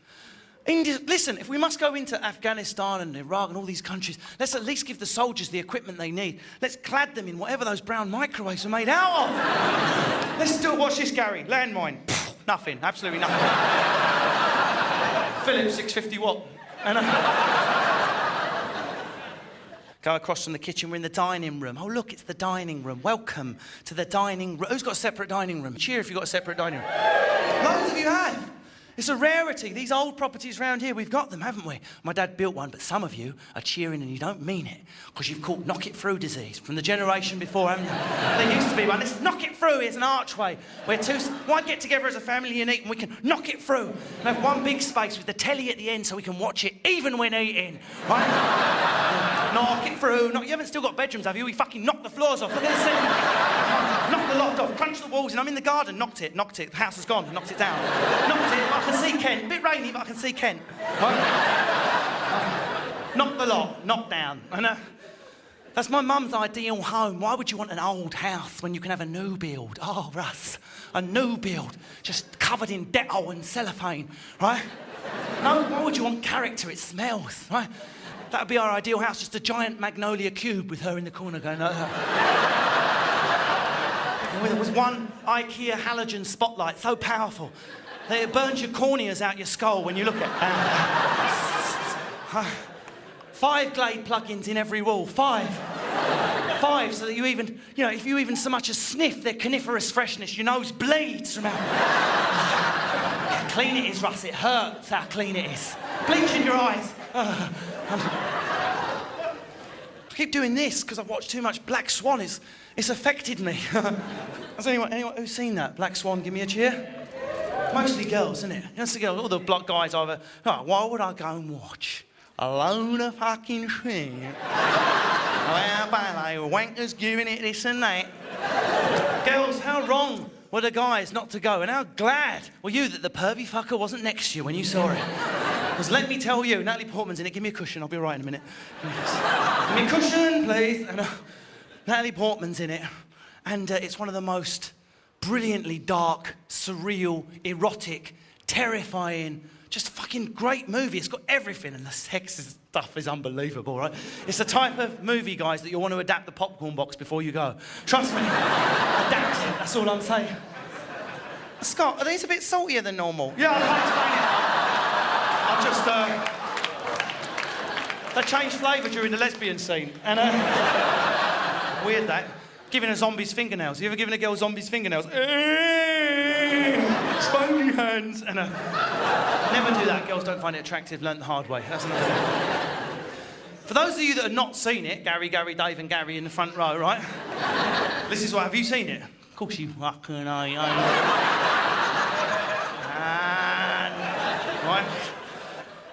Listen, if we must go into Afghanistan and Iraq and all these countries, let's at least give the soldiers the equipment they need. Let's clad them in whatever those brown microwaves are made out of. Let's do it. Watch this, Gary. Landmine. Nothing. Absolutely nothing. Philips 650 watt. And go across from the kitchen, we're in the dining room. Oh, look, it's the dining room. Welcome to the dining room. Who's got a separate dining room? Cheer if you've got a separate dining room. Loads of you have. It's a rarity. These old properties around here, we've got them, haven't we? My dad built one, but some of you are cheering and you don't mean it because you've caught knock-it-through disease from the generation before, haven't you? There used to be one. Let's knock it through. Here's an archway where why get together as a family and eat and we can knock it through and have one big space with the telly at the end so we can watch it even when eating, right? Knock it through. You haven't still got bedrooms, have you? We fucking knocked the floors off. Look at the ceiling. Knocked the loft off, crunched the walls, and I'm in the garden. Knocked it. The house has gone. Knocked it down. Knocked it. I can see Kent. A bit rainy, but I can see Kent. Knocked the lot. Knocked down. And that's my mum's ideal home. Why would you want an old house when you can have a new build? Oh, Russ, a new build, just covered in Dettol and cellophane, right? No, why would you want character? It smells, right? That would be our ideal house, just a giant magnolia cube with her in the corner going like that. There was one IKEA halogen spotlight, so powerful that it burns your corneas out your skull when you look at it. 5 Glade plugins in every wall. 5, so that you even, if you even so much as sniff their coniferous freshness, your nose bleeds from how clean it is, Russ. It hurts how clean it is. Bleach in your eyes. I keep doing this because I've watched too much Black Swan. It's affected me. Has anyone who's seen that? Black Swan, give me a cheer. Mostly girls, isn't it? It's the girls, all the block guys either. Oh, why would I go and watch a load of fucking shit? Well, ballet, wankers giving it this and that. Girls, how wrong were the guys not to go? And how glad were you that the pervy fucker wasn't next to you when you saw it? Because let me tell you, Natalie Portman's in it. Give me a cushion, I'll be right in a minute. Give me a cushion, please. And, Natalie Portman's in it. And it's one of the most brilliantly dark, surreal, erotic, terrifying, just fucking great movie. It's got everything, and the sex stuff is unbelievable, right? It's the type of movie, guys, that you'll want to adapt the popcorn box before you go. Trust me, adapt it, that's all I'm saying. Scott, are these a bit saltier than normal? Yeah, I can't explain it. They changed flavour during the lesbian scene, and weird that. Giving a zombie's fingernails. You ever given a girl zombie's fingernails? Spongy hands. And never do that. Girls don't find it attractive. Learn the hard way. That's another thing. For those of you that have not seen it, Gary, Dave, and Gary in the front row, right? This is what. Have you seen it? Of course you fucking are. Right?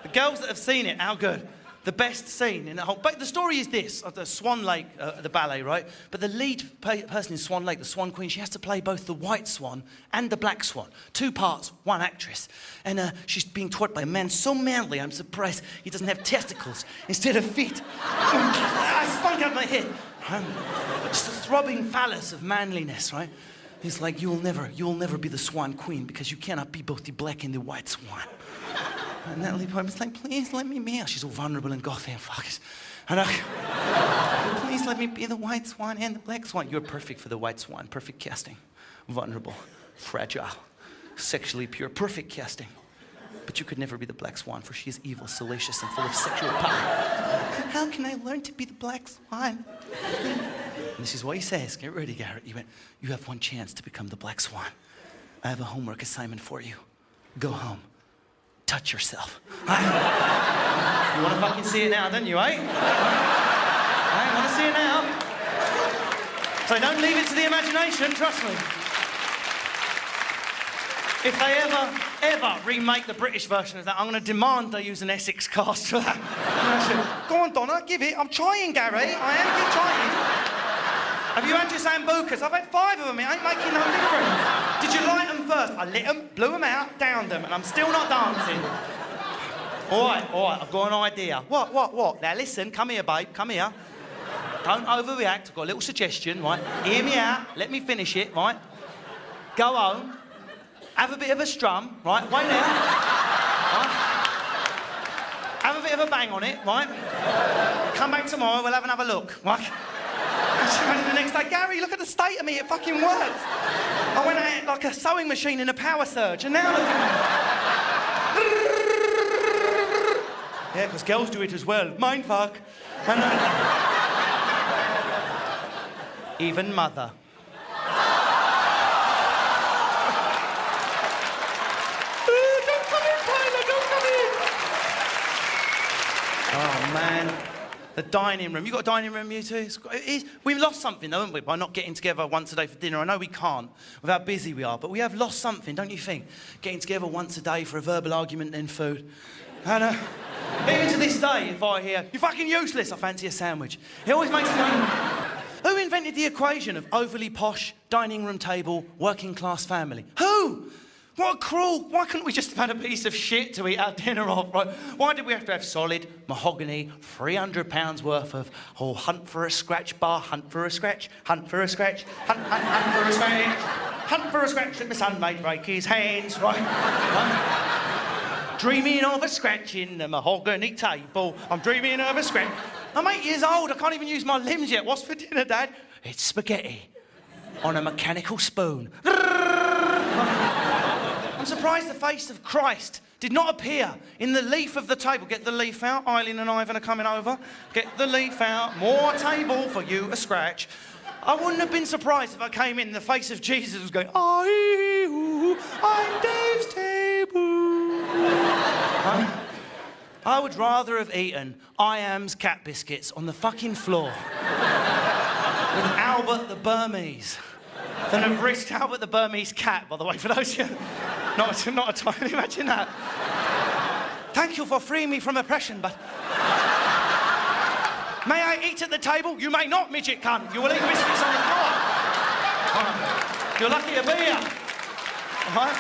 The girls that have seen it, how good? The best scene in the whole... But the story is this, of the Swan Lake, the ballet, right? But the lead person in Swan Lake, the Swan Queen, she has to play both the white swan and the black swan. 2 parts, 1 actress. And she's being taught by a man so manly, I'm surprised he doesn't have testicles instead of feet. I spunk out my head. Just a throbbing phallus of manliness, right? He's like, you will never be the Swan Queen because you cannot be both the black and the white swan. And Natalie Portman's like, please let me be. She's all vulnerable and gothy and fuck it. And please let me be the white swan and the black swan. You're perfect for the white swan. Perfect casting. Vulnerable, fragile, sexually pure. Perfect casting. But you could never be the black swan, for she is evil, salacious, and full of sexual power. How can I learn to be the black swan? And this is what he says. Get ready, Garrett. He went, you have one chance to become the black swan. I have a homework assignment for you. Go home. Touch yourself. You want to fucking see it now, don't you, eh? I want to see it now. So don't leave it to the imagination, trust me. If they ever remake the British version of that, I'm going to demand they use an Essex cast for that. Go on, Donna, give it. I'm trying, Gary. I am trying. Have you had your Sambucas? I've had 5 of them. It ain't making no difference. Did you light them first? I lit them, blew them out, downed them, and I'm still not dancing. All right, I've got an idea. What? Now listen, come here, babe, come here. Don't overreact. I've got a little suggestion, right? Hear me out. Let me finish it, right? Go home. Have a bit of a strum, right? Wait there. Right? Have a bit of a bang on it, right? Come back tomorrow, we'll have another look, right? And the next day, Gary, look at the state of me, it fucking worked. I went at it like a sewing machine in a power surge, and now look at me. Yeah, because girls do it as well. Mindfuck. And, even mother. Oh, man. The dining room. You got a dining room, you two? We've lost something, though, haven't we, by not getting together once a day for dinner. I know we can't, with how busy we are, but we have lost something, don't you think? Getting together once a day for a verbal argument and food. And even to this day, if I hear, you're fucking useless, I fancy a sandwich. It always makes me wonder, who invented the equation of overly posh, dining room table, working class family? Who? What a cruel... Why couldn't we just have had a piece of shit to eat our dinner off, right? Why did we have to have solid, mahogany, £300 worth of, hunt for a scratch bar, hunt for a scratch, hunt for a scratch, hunt for a scratch, hunt for a scratch that my son may break his hands, right? Dreaming of a scratch in the mahogany table. I'm dreaming of a scratch. I'm 8 years old, I can't even use my limbs yet. What's for dinner, Dad? It's spaghetti on a mechanical spoon. I'm surprised the face of Christ did not appear in the leaf of the table. Get the leaf out. Eileen and Ivan are coming over. Get the leaf out. More table for you to scratch. I wouldn't have been surprised if I came in and the face of Jesus was going, I'm Dave's table. I would rather have eaten I Am's cat biscuits on the fucking floor with Albert the Burmese than have risked Albert the Burmese cat, by the way, for those of you... Not a time, imagine that. Thank you for freeing me from oppression, but... May I eat at the table? You may not, midget cunt. You will eat biscuits on the floor. You're lucky to be here. All right?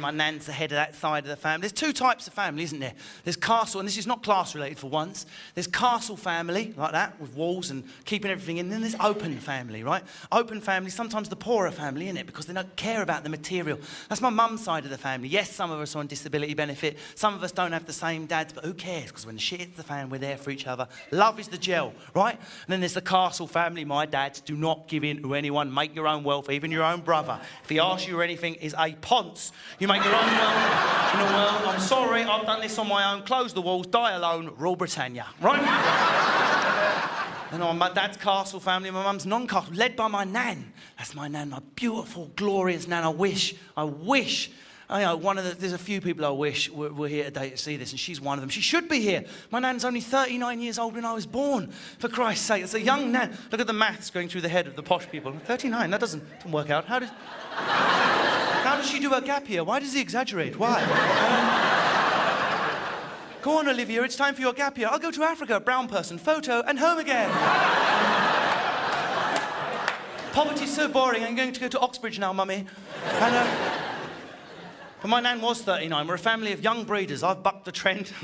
My nan's the head of that side of the family. There's 2 types of family, isn't there? There's castle, and this is not class-related for once. There's castle family, like that, with walls and keeping everything in. And then there's open family, right? Open family, sometimes the poorer family, innit? Because they don't care about the material. That's my mum's side of the family. Yes, some of us are on disability benefit. Some of us don't have the same dads, but who cares? Because when the shit hits the fan, we're there for each other. Love is the gel, right? And then there's the castle family. My dads do not give in to anyone. Make your own wealth, even your own brother. If he asks you or anything, is a ponce. You make your own wealth in a world. I'm sorry, I've done this on my own. Close the walls, die alone, rule Britannia, right? And on my dad's castle family, my mum's non-castle, led by my nan. That's my nan, my beautiful, glorious nan. I wish, there's a few people I wish were here today to see this, and she's one of them. She should be here. My nan's only 39 years old when I was born, for Christ's sake. It's a young nan. Look at the maths going through the head of the posh people. 39, that doesn't work out. How does she do her gap year? Why does he exaggerate? Why? Go on, Olivia, it's time for your gap year. I'll go to Africa, brown person, photo, and home again. Poverty's so boring, I'm going to go to Oxbridge now, mummy. But my nan was 39. We're a family of young breeders. I've bucked the trend.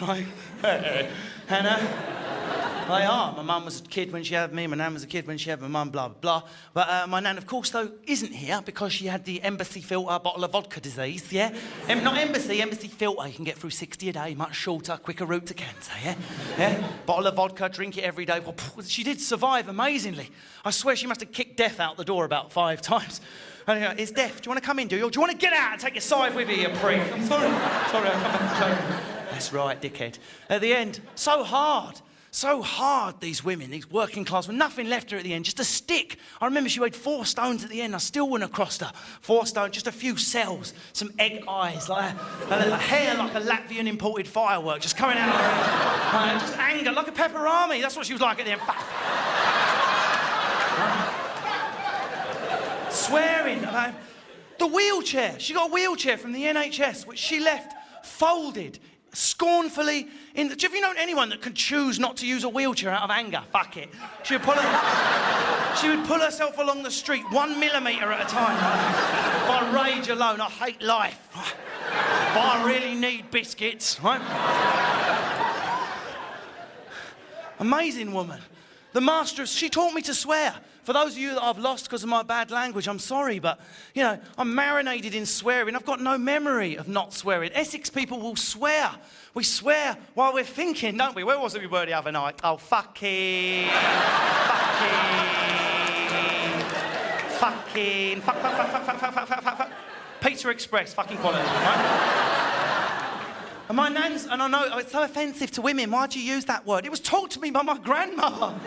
They are. My mum was a kid when she had me, my nan was a kid when she had my mum, blah, blah, blah. But my nan, of course, though, isn't here because she had the embassy filter bottle of vodka disease, yeah? Not embassy filter. You can get through 60 a day, much shorter, quicker route to cancer, yeah? Yeah? Bottle of vodka, drink it every day. Well, she did survive amazingly. I swear she must have kicked death out the door about 5 times. And I go, it's death. Do you want to come in, do you? Or do you want to get out and take your scythe with you, you prick? I'm sorry. Sorry, I'll come back. That's right, dickhead. At the end, so hard, these women, these working class, with nothing left her at the end, just a stick. I remember she weighed 4 stones at the end. I still wouldn't have crossed her. 4 stones, just a few cells, some egg eyes, like a hair like a Latvian imported firework, just coming out of her head. Just anger, like a pepperami. That's what she was like at the end. Swearing. The wheelchair. She got a wheelchair from the NHS, which she left folded scornfully in the... Have you known anyone that can choose not to use a wheelchair out of anger? Fuck it. She would pull herself along the street 1 millimetre at a time. By rage alone. I hate life. But I really need biscuits, right? Amazing woman. The master, she taught me to swear. For those of you that I've lost because of my bad language, I'm sorry, but, you know, I'm marinated in swearing. I've got no memory of not swearing. Essex people will swear. We swear while we're thinking, don't we? Where was it we were the other night? Oh, fucking, fuck. Pizza Express, fucking quality, right? And my nan's, and I know it's so offensive to women, why'd you use that word? It was taught to me by my grandmother.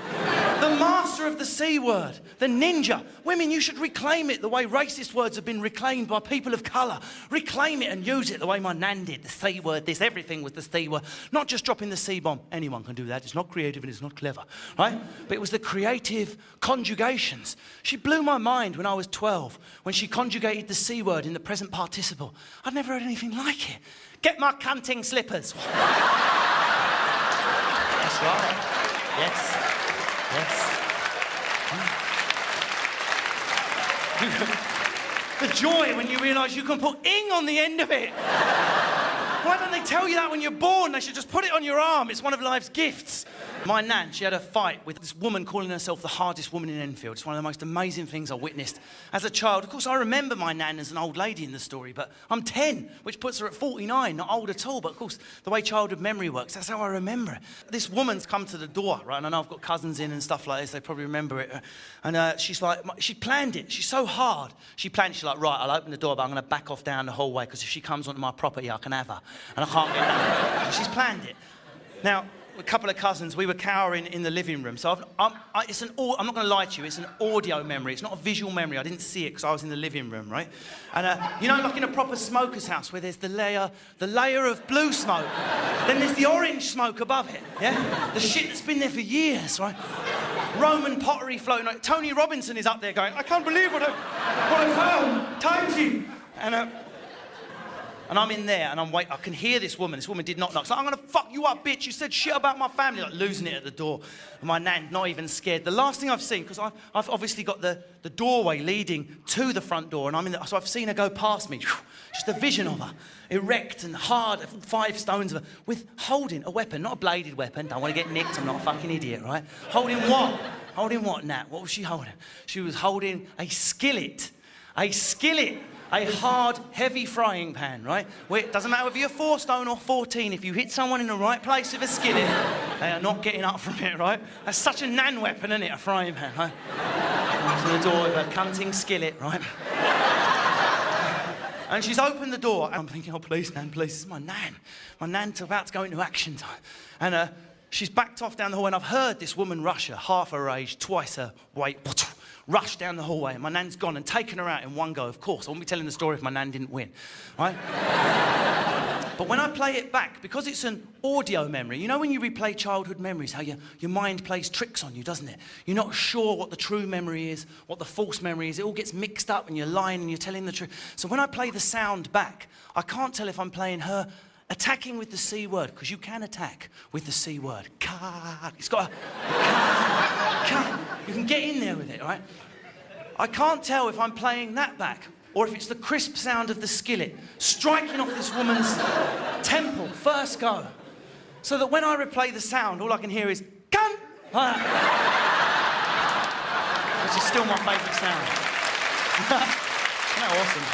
The master of the C word, the ninja. Women, you should reclaim it the way racist words have been reclaimed by people of colour. Reclaim it and use it the way my nan did. The C word, this, everything was the C word. Not just dropping the C bomb. Anyone can do that. It's not creative and it's not clever, right? But it was the creative conjugations. She blew my mind when I was 12, when she conjugated the C word in the present participle. I'd never heard anything like it. Get my cunting slippers. That's right. Yes. The joy when you realise you can put ing on the end of it. Why don't they tell you that when you're born? They should just put it on your arm. It's one of life's gifts. My nan, she had a fight with this woman calling herself the hardest woman in Enfield. It's one of the most amazing things I witnessed as a child. Of course, I remember my nan as an old lady in the story, but I'm 10, which puts her at 49, not old at all. But of course, the way childhood memory works, that's how I remember it. This woman's come to the door, right? And I know I've got cousins in and stuff like this. They probably remember it. And she's like, she planned it. She's so hard. She planned it. She's like, right, I'll open the door, but I'm going to back off down the hallway because if she comes onto my property, I can have her. And I can't get down. She's planned it. Now, a couple of cousins, we were cowering in the living room. So I'm not going to lie to you, it's an audio memory. It's not a visual memory. I didn't see it because I was in the living room, right? And you know, like in a proper smoker's house where there's the layer of blue smoke. Then there's the orange smoke above it, yeah? The shit that's been there for years, right? Roman pottery floating. Tony Robinson is up there going, I can't believe what I found. Timesy. And I'm in there, and I can hear this woman. This woman did not knock. She's like, I'm going to fuck you up, bitch. You said shit about my family. Like, losing it at the door. And my nan, not even scared. The last thing I've seen, because I've obviously got the doorway leading to the front door, and so I've seen her go past me. Just a vision of her, erect and hard, 5 stones of her, with holding a weapon, not a bladed weapon. Don't want to get nicked. I'm not a fucking idiot, right? Holding what? Holding what, Nat? What was she holding? She was holding a skillet. A skillet. A hard, heavy frying pan, right? Where it doesn't matter if you're 4 stone or 14, if you hit someone in the right place with a skillet, they are not getting up from it, right? That's such a nan weapon, isn't it? A frying pan, right? Open the door with a cunting skillet, right? And she's opened the door, and I'm thinking, oh, please, Nan, please, this is my nan. My nan's about to go into action time. And she's backed off down the hall, and I've heard this woman rush her, half her age, twice her weight, rush down the hallway, and my nan's gone and taken her out in one go, of course. I wouldn't be telling the story if my nan didn't win, right? But when I play it back, because it's an audio memory, you know when you replay childhood memories, how your mind plays tricks on you, doesn't it? You're not sure what the true memory is, what the false memory is. It all gets mixed up, and you're lying and you're telling the truth. So when I play the sound back, I can't tell if I'm playing her attacking with the C word, because you can attack with the C word. It's got a... You can get in there with it, right? I can't tell if I'm playing that back or if it's the crisp sound of the skillet striking off this woman's temple, first go. So that when I replay the sound, all I can hear is, cunt! Like that. Which is still my favourite sound. Isn't that awesome?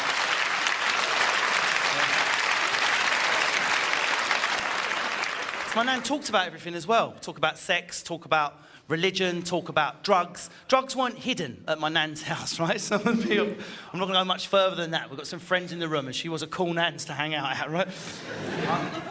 Yeah. My nan talked about everything as well. Talk about sex, talk about religion, talk about drugs. Drugs weren't hidden at my nan's house, right? Some of you, I'm not going to go much further than that. We've got some friends in the room and she was a cool nan's to hang out at, right?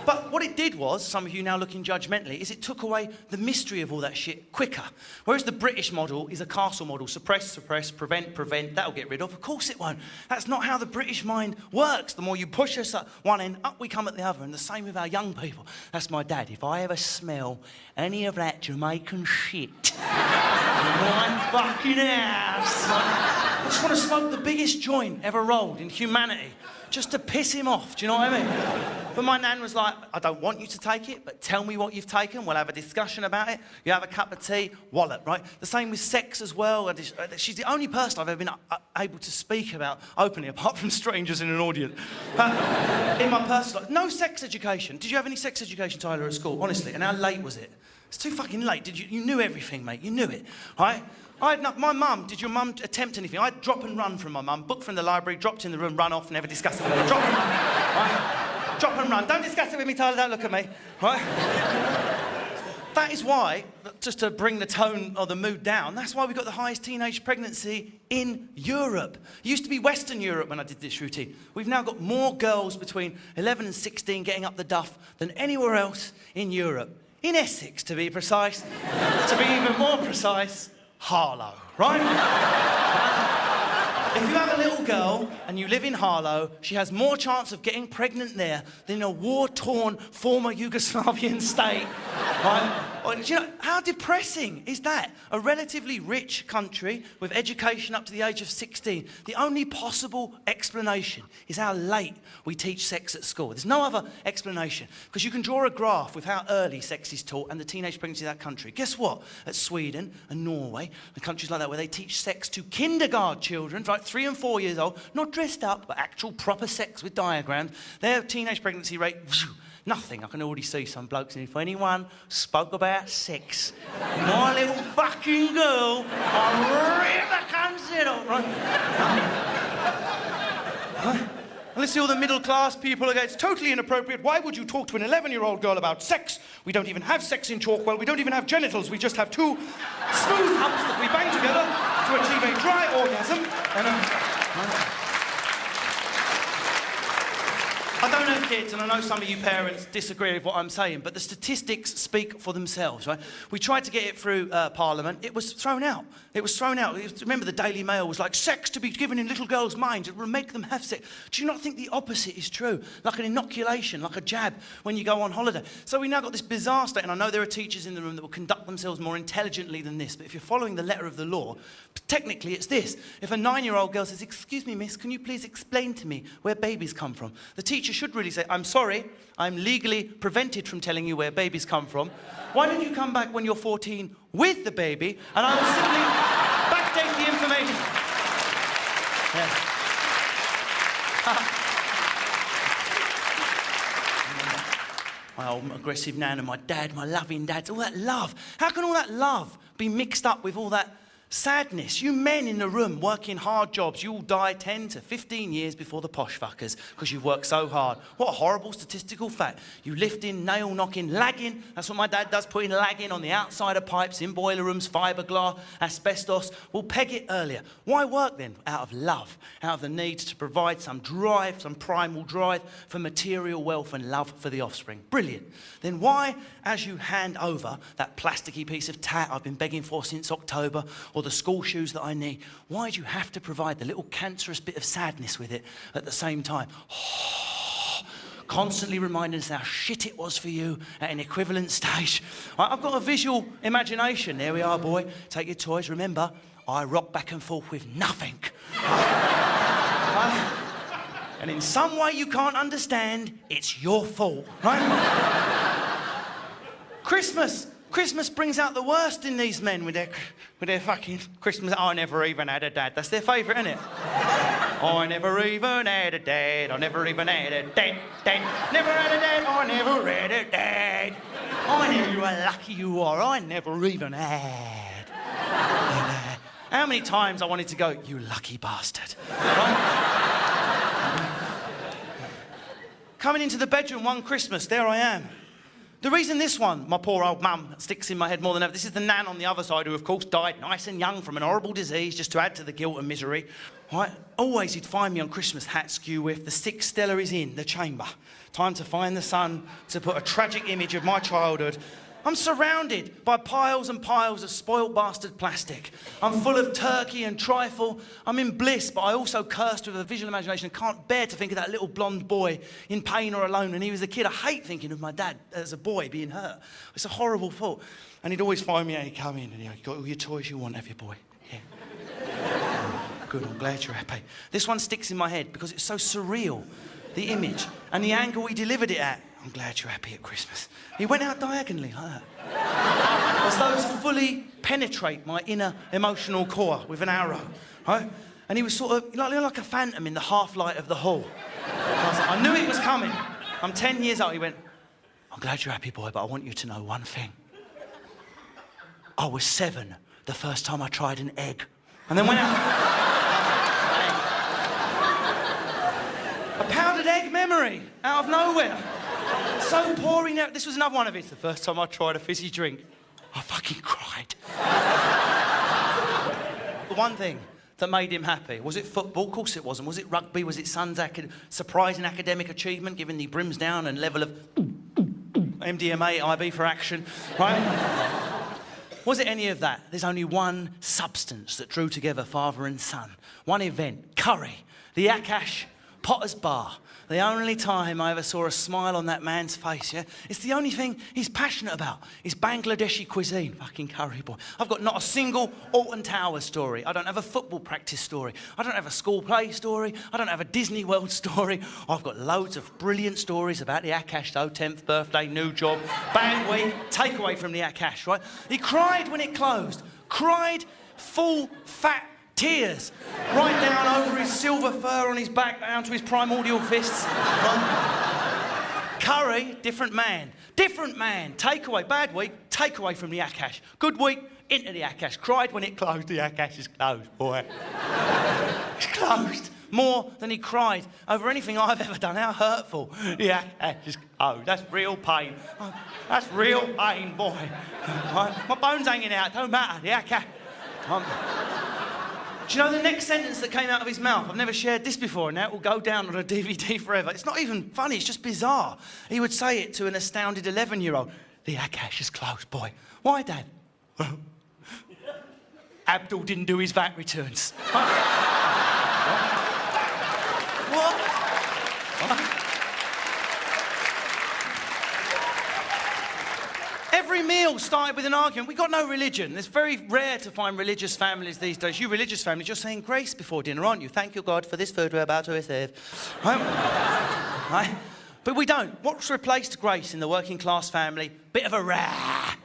But what it did was, some of you now looking judgmentally, is it took away the mystery of all that shit quicker. Whereas the British model is a castle model. Suppress, suppress, prevent, prevent, that'll get rid of. Of course it won't. That's not how the British mind works. The more you push us at one end, up we come at the other. And the same with our young people. That's my dad. If I ever smell any of that Jamaican shit in my fucking house, I just want to smoke the biggest joint ever rolled in humanity, just to piss him off, do you know what I mean? But my nan was like, I don't want you to take it, but tell me what you've taken, we'll have a discussion about it, you have a cup of tea, wallet, right? The same with sex as well. She's the only person I've ever been able to speak about openly, apart from strangers in an audience. In my personal life, no sex education. Did you have any sex education, Tyler, at school? Honestly, and how late was it? It's too fucking late. You knew everything, mate. You knew it, right? My mum, did your mum attempt anything? I'd drop and run from my mum, book from the library, dropped in the room, run off, never discuss it with her. Drop and run, right? Drop and run. Don't discuss it with me, Tyler, don't look at me, right? That is why, just to bring the tone or the mood down, that's why we've got the highest teenage pregnancy in Europe. It used to be Western Europe when I did this routine. We've now got more girls between 11 and 16 getting up the duff than anywhere else in Europe. In Essex, to be precise. To be even more precise, Harlow, right? If you have a little girl and you live in Harlow, she has more chance of getting pregnant there than in a war-torn former Yugoslavian state, right? You know, how depressing is that? A relatively rich country with education up to the age of 16. The only possible explanation is how late we teach sex at school. There's no other explanation, because you can draw a graph with how early sex is taught and the teenage pregnancy of that country. Guess what? At Sweden and Norway and countries like that where they teach sex to kindergarten children, right, 3 and 4 years old, not dressed up, but actual proper sex with diagrams, their teenage pregnancy rate, nothing. I can already see some blokes, and if anyone spoke about sex, my little fucking girl, I'll rip the cunt off, right? And let's see all the middle-class people again. It's totally inappropriate. Why would you talk to an 11-year-old girl about sex? We don't even have sex in Chalkwell. We don't even have genitals. We just have two smooth humps that we bang together to achieve a dry orgasm. And I don't have kids, and I know some of you parents disagree with what I'm saying, but the statistics speak for themselves, right? We tried to get it through Parliament. It was thrown out. It was thrown out. Remember, the Daily Mail was like, sex to be given in little girls' minds. It will make them have sex. Do you not think the opposite is true? Like an inoculation, like a jab when you go on holiday. So we now got this bizarre state, and I know there are teachers in the room that will conduct themselves more intelligently than this, but if you're following the letter of the law, technically it's this. If a 9-year-old girl says, excuse me, miss, can you please explain to me where babies come from? The teacher should really say, I'm sorry, I'm legally prevented from telling you where babies come from. Why don't you come back when you're 14 with the baby, and I will simply backdate the information. Yes. My old aggressive nan and my dad, my loving dads, all that love. How can all that love be mixed up with all that sadness? You men in the room working hard jobs, you'll die 10 to 15 years before the posh fuckers because you've worked so hard. What a horrible statistical fact. You lifting, nail knocking, lagging. That's what my dad does, putting lagging on the outside of pipes, in boiler rooms, fiberglass, asbestos. We'll peg it earlier. Why work then? Out of love, out of the need to provide some drive, some primal drive for material wealth and love for the offspring. Brilliant. Then why, as you hand over that plasticky piece of tat I've been begging for since October, or the school shoes that I need, why do you have to provide the little cancerous bit of sadness with it at the same time? Constantly reminding us how shit it was for you at an equivalent stage. I've got a visual imagination. There we are, boy. Take your toys. Remember, I rock back and forth with nothing. And in some way you can't understand, it's your fault, right? Christmas brings out the worst in these men with their fucking Christmas. I never even had a dad. That's their favourite, isn't it? I never even had a dad. I never even had a dad. Never had a dad. I never had a dad. I knew you were lucky you are. I never even had. How many times I wanted to go, you lucky bastard. Right? Coming into the bedroom one Christmas, there I am. The reason this one, my poor old mum, sticks in my head more than ever, this is the nan on the other side who, of course, died nice and young from an horrible disease just to add to the guilt and misery. Right? Always he'd find me on Christmas hat skew with the 6 Stella is in the chamber. Time to find the sun, to put a tragic image of my childhood. I'm surrounded by piles and piles of spoilt bastard plastic. I'm full of turkey and trifle. I'm in bliss, but I also cursed with a visual imagination and can't bear to think of that little blonde boy in pain or alone when he was a kid. I hate thinking of my dad as a boy being hurt. It's a horrible thought. And he'd always find me out, he'd come in and he'd go, you got all your toys you want, have you, boy? Yeah. Good, I'm glad you're happy. This one sticks in my head because it's so surreal, the image, and the angle he delivered it at. I'm glad you're happy at Christmas. He went out diagonally like that. As though to fully penetrate my inner emotional core with an arrow, right? And he was sort of like a phantom in the half-light of the hall. I knew it was coming. I'm 10 years old. He went, I'm glad you're happy, boy, but I want you to know one thing. I was 7 the first time I tried an egg. And then went out. A powdered egg memory out of nowhere. So pouring out. This was another one of his. The first time I tried a fizzy drink, I fucking cried. The one thing that made him happy, was it football? Of course it wasn't. Was it rugby? Was it son's surprising academic achievement, given the Brimsdown and level of MDMA, IB for action, right? Was it any of that? There's only one substance that drew together father and son. One event, curry, the Akash Potter's Bar. The only time I ever saw a smile on that man's face, yeah? It's the only thing he's passionate about. Is Bangladeshi cuisine. Fucking curry, boy. I've got not a single Alton Towers story. I don't have a football practice story. I don't have a school play story. I don't have a Disney World story. I've got loads of brilliant stories about the Akash, though. 10th birthday, new job, bad week, takeaway from the Akash, right? He cried when it closed. Cried full, fat tears right down over his silver fur on his back, down to his primordial fists. Curry, different man. Different man. Takeaway, bad week, takeaway from the Akash. Good week, into the Akash. Cried when it closed. The Akash is closed, boy. It's closed. More than he cried over anything I've ever done. How hurtful. The Akash is closed. That's real pain. That's real pain, boy. My bone's hanging out. Don't matter. The Akash. Do you know the next sentence that came out of his mouth? I've never shared this before, and now it will go down on a DVD forever. It's not even funny, it's just bizarre. He would say it to an astounded 11-year-old. The Akash is closed, boy. Why, Dad? Well, Abdul didn't do his VAT returns. What? Every meal started with an argument. We got no religion. It's very rare to find religious families these days. You religious families, you're saying grace before dinner, aren't you? Thank you, God, for this food we're about to receive. Right? But we don't. What's replaced grace in the working class family? Bit of a row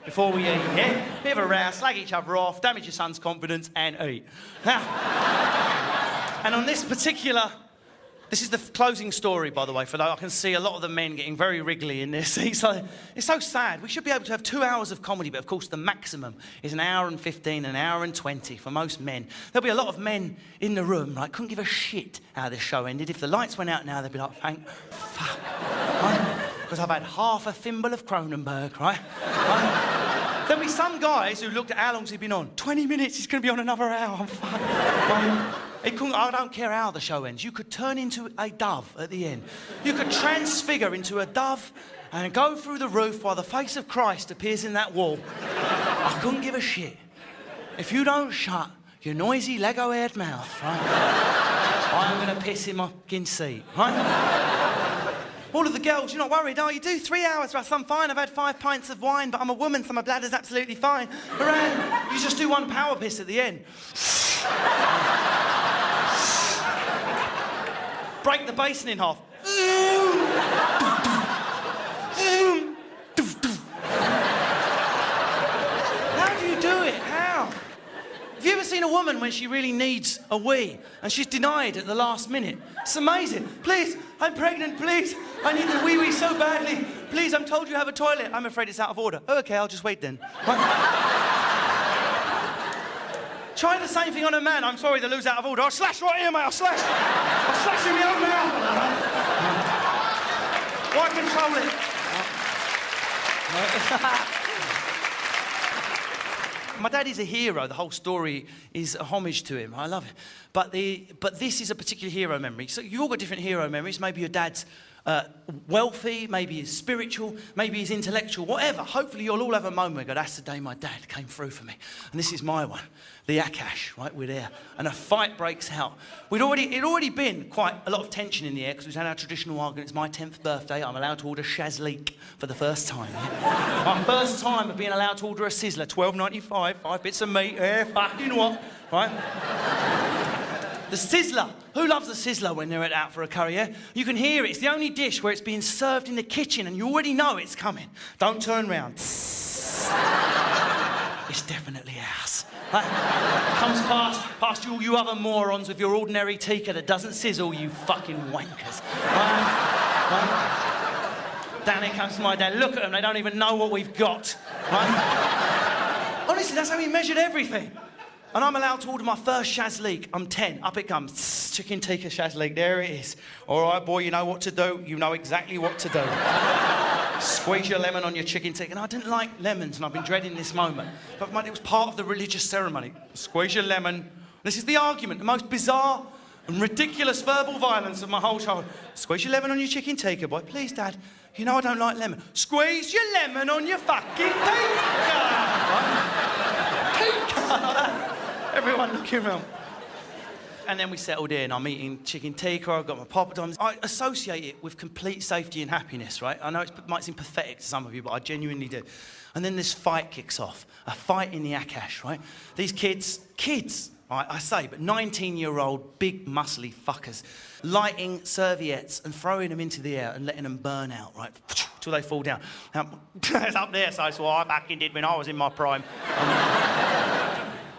before we eat, yeah? Bit of a row, slag each other off, damage your son's confidence, and eat. Now, and on this particular... This is the closing story, by the way, for I can see a lot of the men getting very wriggly in their seats. It's so sad. We should be able to have 2 hours of comedy, but of course the maximum is 1 hour and 15, 1 hour and 20 for most men. There'll be a lot of men in the room, right, couldn't give a shit how this show ended. If the lights went out now, they'd be like, thank fuck, right? Because I've had half a thimble of Kronenberg, right? There'll be some guys who looked at how long's he been on. 20 minutes, he's going to be on another hour. I'm fucked. I don't care how the show ends. You could turn into a dove at the end. You could transfigure into a dove and go through the roof while the face of Christ appears in that wall. I couldn't give a shit. If you don't shut your noisy Lego-haired mouth, right, I'm going to piss in my fucking seat, right? All of the girls, you're not worried, are you? Do 3 hours, Russ, I'm fine. I've had 5 pints of wine, but I'm a woman, so my bladder's absolutely fine. Hooray! You just do 1 power piss at the end. Break the basin in half. How do you do it? How? Have you ever seen a woman when she really needs a wee and she's denied at the last minute? It's amazing. Please, I'm pregnant, please. I need the wee-wee so badly. Please, I'm told you have a toilet. I'm afraid it's out of order. Oh, okay, I'll just wait then. Try the same thing on a man. I'm sorry, the loo's out of order. I'll slash right here, mate. I'll slash in my own mouth. Why control it? My dad is a hero. The whole story is a homage to him. I love it. But this is a particular hero memory. So you've all got different hero memories. Maybe your dad's wealthy, maybe he's spiritual, maybe he's intellectual, whatever. Hopefully you'll all have a moment where you go, that's the day my dad came through for me. And this is my one, the Akash, right? We're there. And a fight breaks out. It'd already been quite a lot of tension in the air because we've had our traditional argument. It's my 10th birthday. I'm allowed to order shazlik for the first time. Yeah? My first time of being allowed to order a sizzler, $12.95, 5 bits of meat. Yeah, fucking what? Right? The sizzler. Who loves the sizzler when they're out for a curry, yeah? You can hear it. It's the only dish where it's being served in the kitchen and you already know it's coming. Don't turn round. It's definitely ours. Comes past you other morons with your ordinary tikka that doesn't sizzle, you fucking wankers. Down here comes my dad. Look at them, they don't even know what we've got. Right? Honestly, that's how he measured everything. And I'm allowed to order my first shazlik. I'm 10. Up it comes. Chicken tikka shazlik. There it is. All right, boy, you know what to do. You know exactly what to do. Squeeze your lemon on your chicken tikka. And I didn't like lemons, and I've been dreading this moment. But it was part of the religious ceremony. Squeeze your lemon. This is the argument, the most bizarre and ridiculous verbal violence of my whole childhood. Squeeze your lemon on your chicken tikka, boy. Please, Dad. You know I don't like lemon. Squeeze your lemon on your fucking tikka. Tikka. Everyone looking around. And then we settled in. I'm eating chicken tikka, I've got my poppadoms. I associate it with complete safety and happiness, right? I know it might seem pathetic to some of you, but I genuinely do. And then this fight kicks off. A fight in the Akash, right? These kids, right, I say, but 19-year-old, big, muscly fuckers, lighting serviettes and throwing them into the air and letting them burn out, right? Till they fall down. Now, it's up there, so it's what I fucking did when I was in my prime.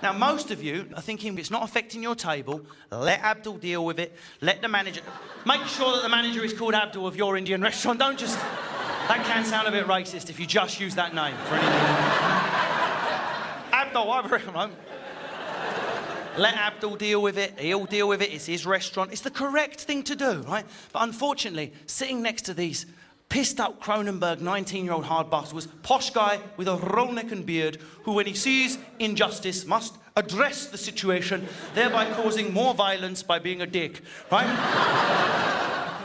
Now, most of you are thinking it's not affecting your table. Let Abdul deal with it. Let the manager... Make sure that the manager is called Abdul of your Indian restaurant. Don't just... That can sound a bit racist if you just use that name for an Indian. Abdul, I recommend. Let Abdul deal with it. He'll deal with it. It's his restaurant. It's the correct thing to do, right? But unfortunately, sitting next to these pissed-up Cronenberg 19-year-old hard bastard was posh guy with a roll neck and beard who, when he sees injustice, must address the situation, thereby causing more violence by being a dick, right?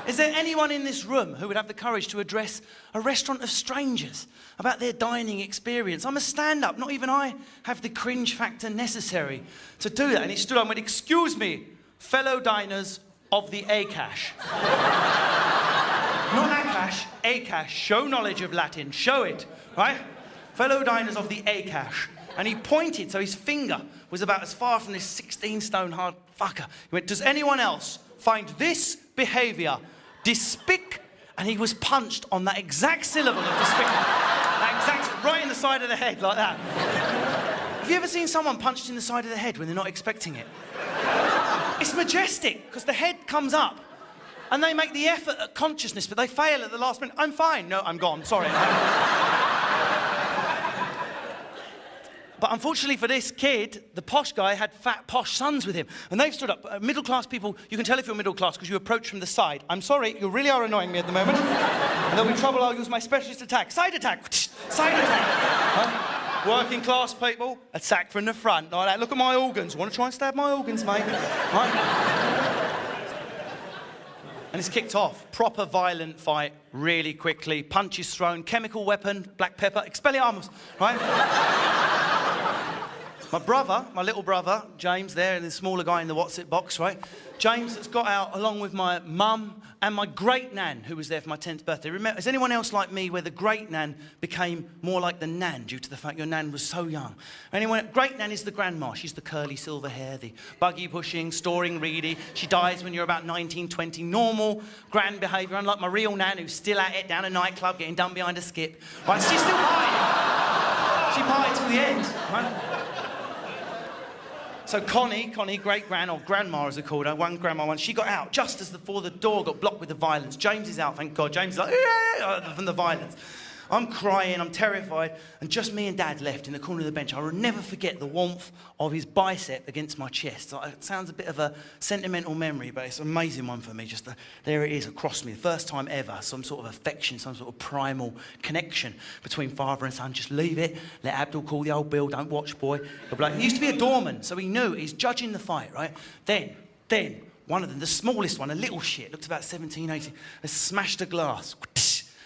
Is there anyone in this room who would have the courage to address a restaurant of strangers about their dining experience? I'm a stand-up. Not even I have the cringe factor necessary to do that. And he stood up and went, "Excuse me, fellow diners of the Akash." Not Akash, Akash. Show knowledge of Latin. Show it, right? Fellow diners of the Akash. And he pointed, so his finger was about as far from this 16-stone hard fucker. He went, "Does anyone else find this behaviour despic?" And he was punched on that exact syllable of despic. That exact, right in the side of the head, like that. Have you ever seen someone punched in the side of the head when they're not expecting it? It's majestic, because the head comes up. And they make the effort at consciousness, but they fail at the last minute. "I'm fine." "No, I'm gone. Sorry." But unfortunately for this kid, the posh guy had fat, posh sons with him. And they've stood up. Middle-class people, you can tell if you're middle-class because you approach from the side. "I'm sorry, you really are annoying me at the moment. And there'll be trouble, I'll use my specialist attack." Side attack. Side attack. Huh? Working class people, attack from the front. Like that. "Look at my organs. Want to try and stab my organs, mate?" Right? And it's kicked off. Proper violent fight, really quickly. Punches thrown, chemical weapon, black pepper, Expelliarmus, right? My little brother, James there, and the smaller guy in the what's it box, right? James has got out along with my mum and my great-nan, who was there for my 10th birthday. Remember, is anyone else like me where the great-nan became more like the nan due to the fact your nan was so young? Anyone? Great-nan is the grandma. She's the curly silver hair, the buggy-pushing, storing reedy. She dies when you're about 19, 20. Normal grand behaviour, unlike my real nan, who's still at it down a nightclub getting done behind a skip. Right? She's still partying. She partied till the end, right? So Connie, great-gran, or grandma as they called her, one grandma, she got out just as before the door got blocked with the violence. James is out, thank God. James is like, yeah, from the violence. I'm crying, I'm terrified, and just me and Dad left in the corner of the bench. I will never forget the warmth of his bicep against my chest. It sounds a bit of a sentimental memory, but it's an amazing one for me. There it is across me, the first time ever, some sort of affection, some sort of primal connection between father and son. Just leave it, let Abdul call the old Bill, don't watch, boy. He'll be like, he used to be a doorman, so he knew he's judging the fight, right? Then, one of them, the smallest one, a little shit, looked about 17, 18, has smashed a glass.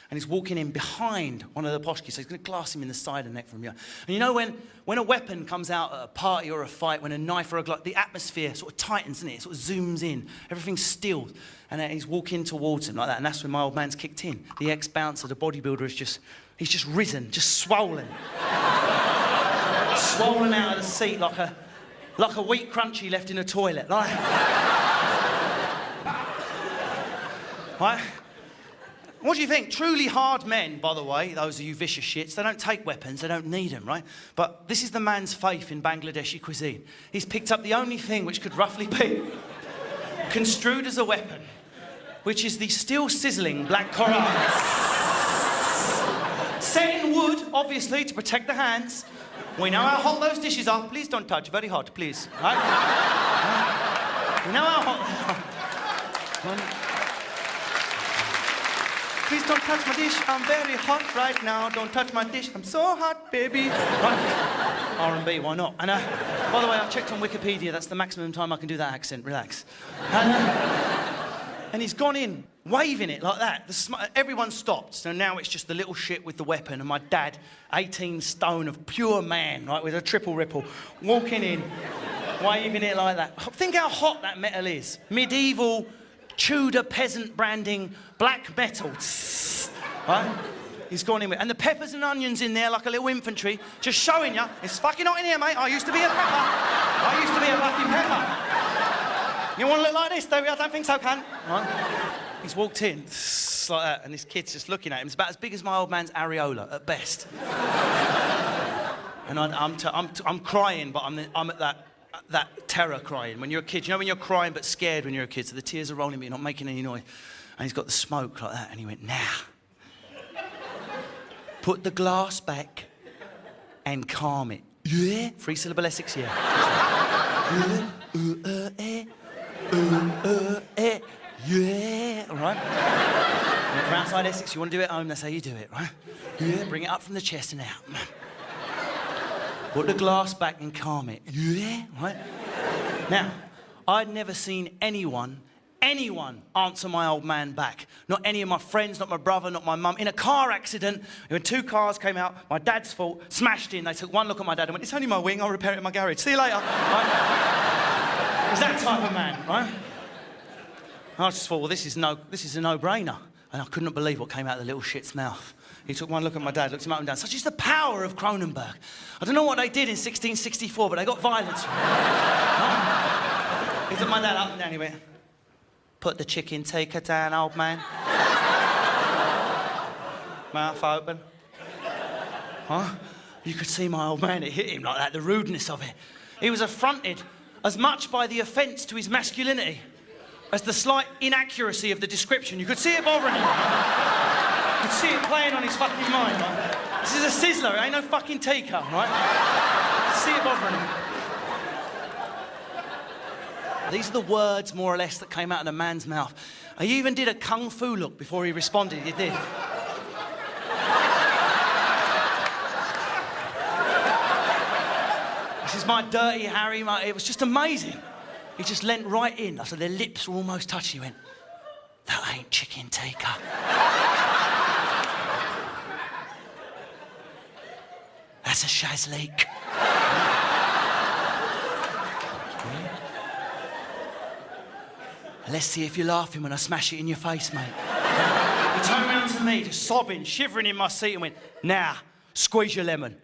And he's walking in behind one of the posh kids, so he's going to glass him in the side of the neck from here. And you know when a weapon comes out at a party or a fight, when a knife or a glass, the atmosphere sort of tightens, isn't it? It sort of zooms in. Everything's stilled. And he's walking towards him like that. And that's when my old man's kicked in. The ex-bouncer, the bodybuilder, he's just risen, just swollen. Swollen out of the seat like a wheat crunchy left in a toilet. Right? What do you think? Truly hard men, by the way, those of you vicious shits, they don't take weapons, they don't need them, right? But this is the man's faith in Bangladeshi cuisine. He's picked up the only thing which could roughly be construed as a weapon, which is the still sizzling black Koran. Set in wood, obviously, to protect the hands. We know how hot those dishes are. Please don't touch, very hot, please. Right? We know how hot they are. Please don't touch my dish. I'm very hot right now. Don't touch my dish. I'm so hot, baby. Right. R&B, why not? And by the way, I checked on Wikipedia. That's the maximum time I can do that accent. Relax. And he's gone in, waving it like that. Everyone stopped. So now it's just the little shit with the weapon. And my dad, 18 stone of pure man, right, with a triple ripple, walking in, waving it like that. Think how hot that metal is. Medieval Tudor peasant branding black metal. Right? He's gone in with, and the peppers and onions in there like a little infantry, just showing you, it's fucking hot in here, mate. I used to be a pepper. I used to be a fucking pepper. You want to look like this, though? I don't think so, cunt. Right? He's walked in, like that, and this kid's just looking at him. It's about as big as my old man's areola, at best. And I'm crying, but I'm at that terror crying. When you're a kid, you know when you're crying but scared when you're a kid, so the tears are rolling but you're not making any noise. And he's got the smoke like that, and he went, now, put the glass back and calm it. Yeah? 3-syllable Essex, yeah. Yeah, all right? And for outside Essex, you want to do it at home, that's how you do it, right? Yeah, bring it up from the chest and out. Put the glass back and calm it. Yeah, right? Now, I'd never seen anyone answer my old man back. Not any of my friends, not my brother, not my mum. In a car accident, when 2 cars came out, my dad's fault, smashed in. They took one look at my dad and went, it's only my wing, I'll repair it in my garage. See you later. Right? He's that type of man, right? And I just thought, well, this is a no-brainer. And I couldn't believe what came out of the little shit's mouth. He took one look at my dad, looked him up and down. Such is the power of Cronenberg. I don't know what they did in 1664, but they got violence. He took my dad up and down, he went, put the chicken tikka down, old man. Mouth open. Huh? You could see my old man, it hit him like that, the rudeness of it. He was affronted as much by the offence to his masculinity as the slight inaccuracy of the description. You could see it bothering him. You could see it playing on his fucking mind, right? This is a sizzler, it ain't no fucking tikka, right? You could see it bothering him. These are the words, more or less, that came out of the man's mouth. He even did a kung fu look before he responded, he did. This is my dirty Harry, it was just amazing. He just leant right in, so their lips were almost touching. He went, that ain't chicken tikka. That's a shazlik. Let's see if you're laughing when I smash it in your face, mate. He turned around to me, just sobbing, shivering in my seat, and went, now, squeeze your lemon.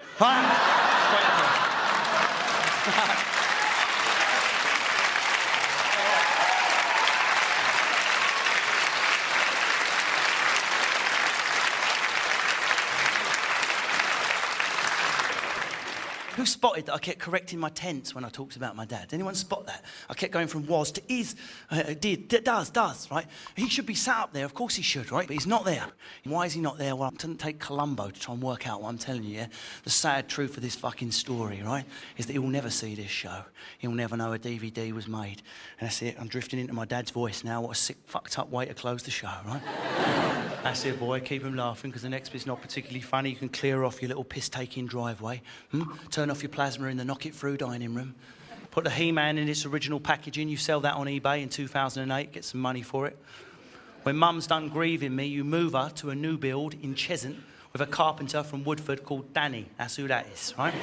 Who spotted that I kept correcting my tense when I talked about my dad? Did anyone spot that? I kept going from was to is, does, right? He should be sat up there, of course he should, right? But he's not there. Why is he not there? Well, I didn't take Columbo to try and work out what I'm telling you, yeah? The sad truth of this fucking story, right, is that he will never see this show. He'll never know a DVD was made. And that's it, I'm drifting into my dad's voice now. What a sick, fucked up way to close the show, right? That's it, boy, keep him laughing, because the next bit's not particularly funny. You can clear off your little piss-taking driveway. Turn off your plasma in the knock-it-through dining room. Put the He-Man in its original packaging. You sell that on eBay in 2008, get some money for it. When Mum's done grieving me, you move her to a new build in Cheshunt with a carpenter from Woodford called Danny. That's who that is, right?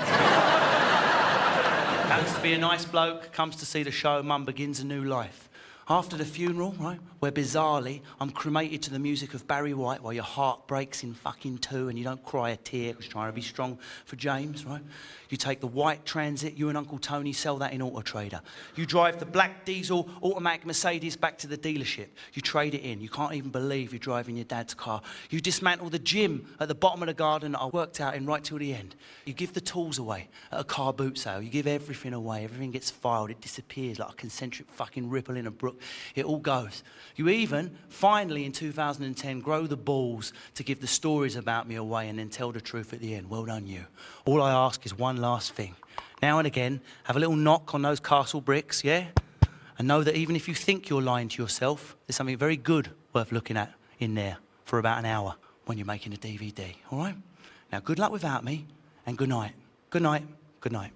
Happens to be a nice bloke, comes to see the show, Mum begins a new life. After the funeral, right, where bizarrely I'm cremated to the music of Barry White while your heart breaks in fucking two and you don't cry a tear because you're trying to be strong for James, right? You take the white Transit, you and Uncle Tony sell that in Auto Trader. You drive the black diesel automatic Mercedes back to the dealership. You trade it in. You can't even believe you're driving your dad's car. You dismantle the gym at the bottom of the garden that I worked out in right till the end. You give the tools away at a car boot sale. You give everything away. Everything gets filed. It disappears like a concentric fucking ripple in a brook. It all goes. You even, finally in 2010, grow the balls to give the stories about me away and then tell the truth at the end. Well done, you. All I ask is one last thing. Now and again, have a little knock on those castle bricks, yeah? And know that even if you think you're lying to yourself, there's something very good worth looking at in there for about an hour when you're making a DVD, all right? Now, good luck without me, and good night. Good night. Good night.